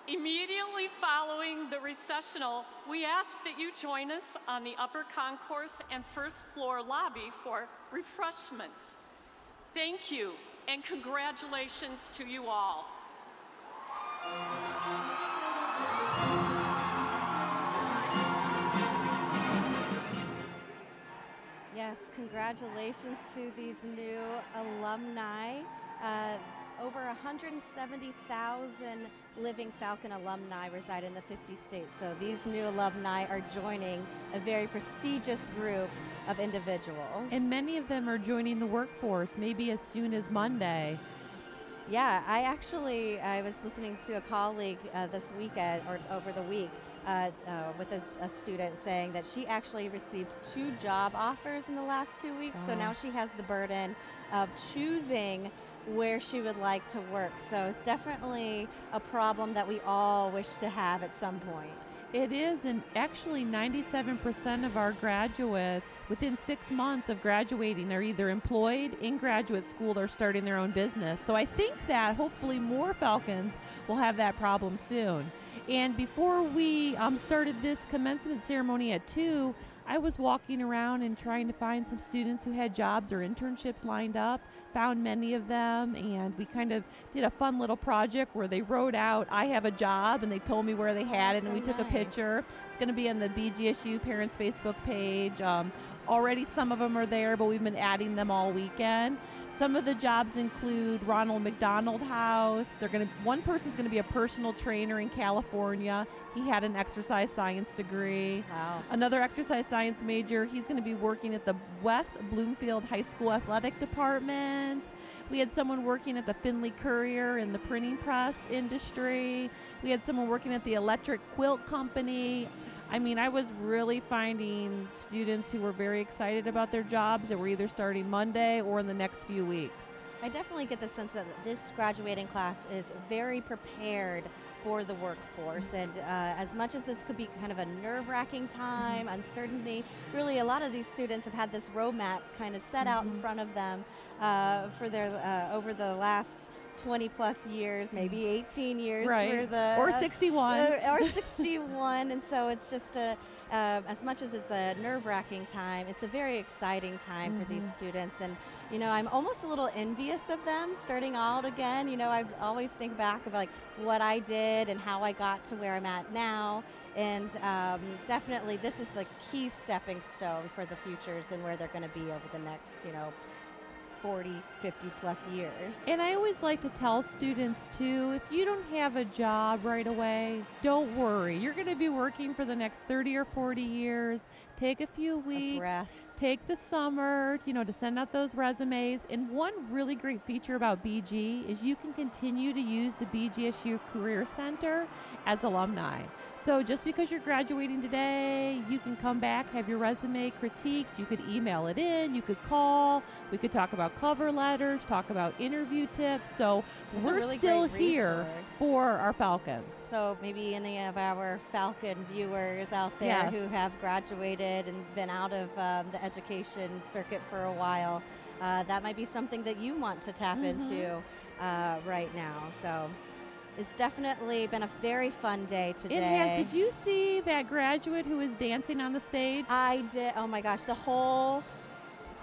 Immediately following the recessional, we ask that you join us on the upper concourse and first floor lobby for refreshments. Thank you, and congratulations to you all. Yes, congratulations to these new alumni. over 170,000 living Falcon alumni reside in the 50 states. So these new alumni are joining a very prestigious group of individuals. And many of them are joining the workforce, maybe as soon as Monday. Yeah, I was listening to a colleague this weekend or over the week with a student saying that she actually received 2 job offers in the last 2 weeks. So now she has the burden of choosing where she would like to work. So it's definitely a problem that we all wish to have at some point. It is, and actually 97% of our graduates within 6 months of graduating are either employed in graduate school or starting their own business. So I think that hopefully more Falcons will have that problem soon. And before we started this commencement ceremony at 2, I was walking around and trying to find some students who had jobs or internships lined up, found many of them, and we kind of did a fun little project where they wrote out, I have a job, and they told me where they had it, and we took a picture. It's going to be on the BGSU Parents Facebook page. Already some of them are there, but we've been adding them all weekend. Some of the jobs include Ronald McDonald House. One person's going to be a personal trainer in California. He had an exercise science degree. Wow. Another exercise science major. He's going to be working at the West Bloomfield High School Athletic Department. We had someone working at the Findlay Courier in the printing press industry. We had someone working at the Electric Quilt Company. I mean, I was really finding students who were very excited about their jobs that were either starting Monday or in the next few weeks. I definitely get the sense that this graduating class is very prepared for the workforce. And as much as this could be kind of a nerve-wracking time, uncertainty, really a lot of these students have had this roadmap kind of set out in front of them for their over the last 20 plus years, maybe 18 years. Right. Or 61. Or 61. And so it's just as much as it's a nerve-wracking time, it's a very exciting time for these students. And, you know, I'm almost a little envious of them starting out again. You know, I always think back of like what I did and how I got to where I'm at now. And definitely this is the key stepping stone for the futures and where they're going to be over the next, 40, 50 plus years. And I always like to tell students too, if you don't have a job right away, don't worry. You're going to be working for the next 30 or 40 years. Take a few weeks. Take the summer, to send out those resumes. And one really great feature about BG is you can continue to use the BGSU Career Center as alumni. So just because you're graduating today, you can come back, have your resume critiqued, you could email it in, you could call, we could talk about cover letters, talk about interview tips. So we're really still here for our Falcons. So maybe any of our Falcon viewers out there who have graduated and been out of the education circuit for a while, that might be something that you want to tap into right now. So it's definitely been a very fun day today. It has. Did you see that graduate who was dancing on the stage? I did. Oh my gosh, the whole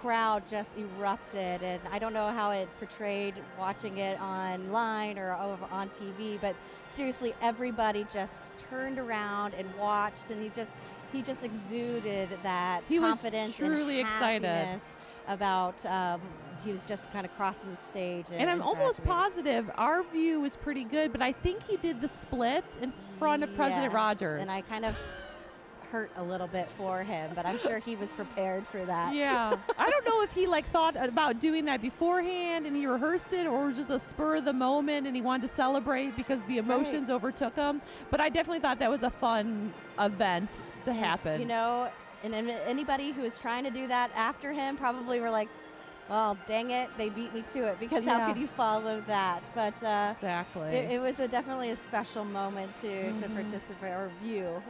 crowd just erupted, and I don't know how it portrayed watching it online or over on TV, but seriously, everybody just turned around and watched, and he just exuded that confidence truly and happiness about he was just kind of crossing the stage. And I'm almost positive our view was pretty good, but I think he did the splits in front of President Rogers. And I kind of hurt a little bit for him, but I'm sure he was prepared for that. Yeah. I don't know if he thought about doing that beforehand and he rehearsed it, or just a spur of the moment and he wanted to celebrate because the emotions overtook him. But I definitely thought that was a fun event to happen. And anybody who was trying to do that after him probably were like, well, dang it, they beat me to it, because how could you follow that? But exactly, it was definitely a special moment to participate or view.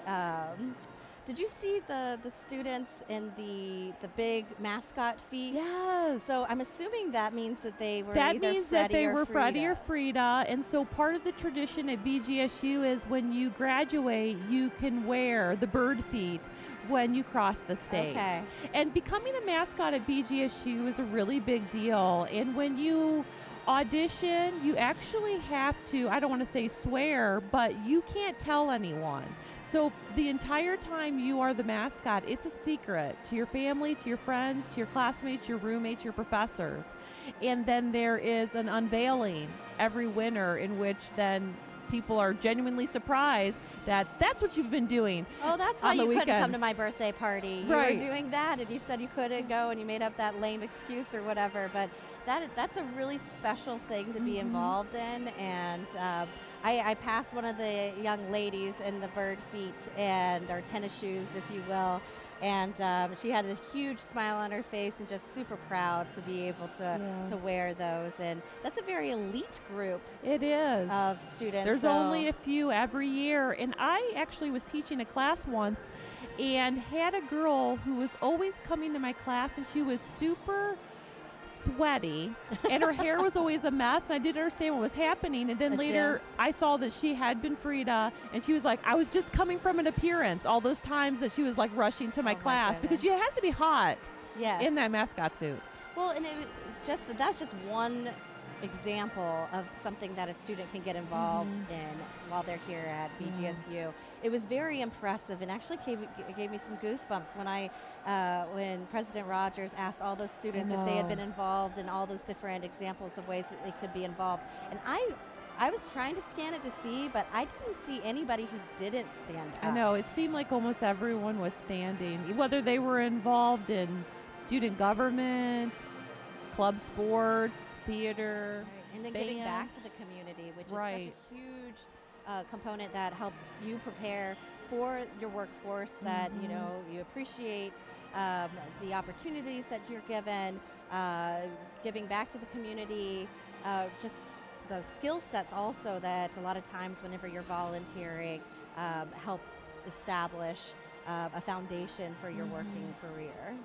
Did you see the students in the big mascot feat? Yes. So I'm assuming that means that they were Freddie or Frida. And so part of the tradition at BGSU is when you graduate, you can wear the bird feet when you cross the stage. Okay. And becoming a mascot at BGSU is a really big deal. And when you audition, you actually have to, I don't want to say swear, but you can't tell anyone. So the entire time you are the mascot, it's a secret to your family, to your friends, to your classmates, your roommates, your professors. And then there is an unveiling every winter in which then people are genuinely surprised that that's what you've been doing. Oh, that's why on the you couldn't weekend. come to my birthday party. You Right. were doing that, and you said you couldn't go, and you made up that lame excuse or whatever. But that's a really special thing to be involved in. And I passed one of the young ladies in the bird feet and or tennis shoes, if you will. And she had a huge smile on her face and just super proud to be able to wear those. And that's a very elite group. It is. Of students. There's so only a few every year. And I actually was teaching a class once and had a girl who was always coming to my class, and she was super sweaty and her hair was always a mess, and I didn't understand what was happening. And then later I saw that she had been Frida, and she was like, I was just coming from an appearance, all those times that she was like rushing to my class because it has to be hot in that mascot suit. Well, and that's just one example of something that a student can get involved in while they're here at BGSU. It was very impressive, and actually gave me some goosebumps when President Rogers asked all those students if they had been involved in all those different examples of ways that they could be involved. And I was trying to scan it to see, but I didn't see anybody who didn't stand up. I know, it seemed like almost everyone was standing, whether they were involved in student government, club sports, theater, and then band. giving back to the community, which is such a huge component that helps you prepare for your workforce, that you appreciate the opportunities that you're given, giving back to the community, just the skill sets also that a lot of times whenever you're volunteering help establish a foundation for your working career.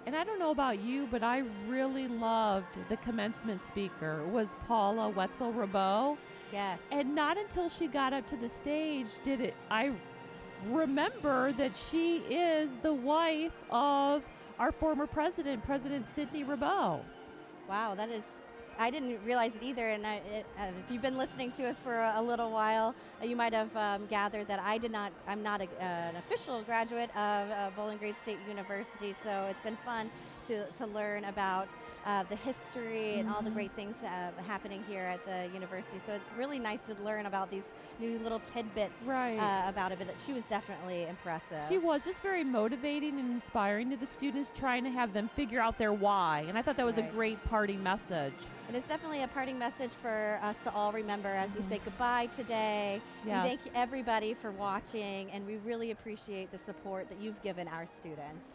And I don't know about you, but I really loved the commencement speaker was Paula Wetzel-Rabeau. Yes. And not until she got up to the stage did I remember that she is the wife of our former president, President Sidney Rabeau. Wow, I didn't realize it either. And if you've been listening to us for a little while, you might have gathered that I'm not an official graduate of Bowling Green State University, so it's been fun to learn about the history and all the great things happening here at the university. So it's really nice to learn about these new little tidbits about it, but she was definitely impressive. She was just very motivating and inspiring to the students, trying to have them figure out their why. And I thought that was a great parting message. And it's definitely a parting message for us to all remember as we say goodbye today. Yes. We thank everybody for watching, and we really appreciate the support that you've given our students.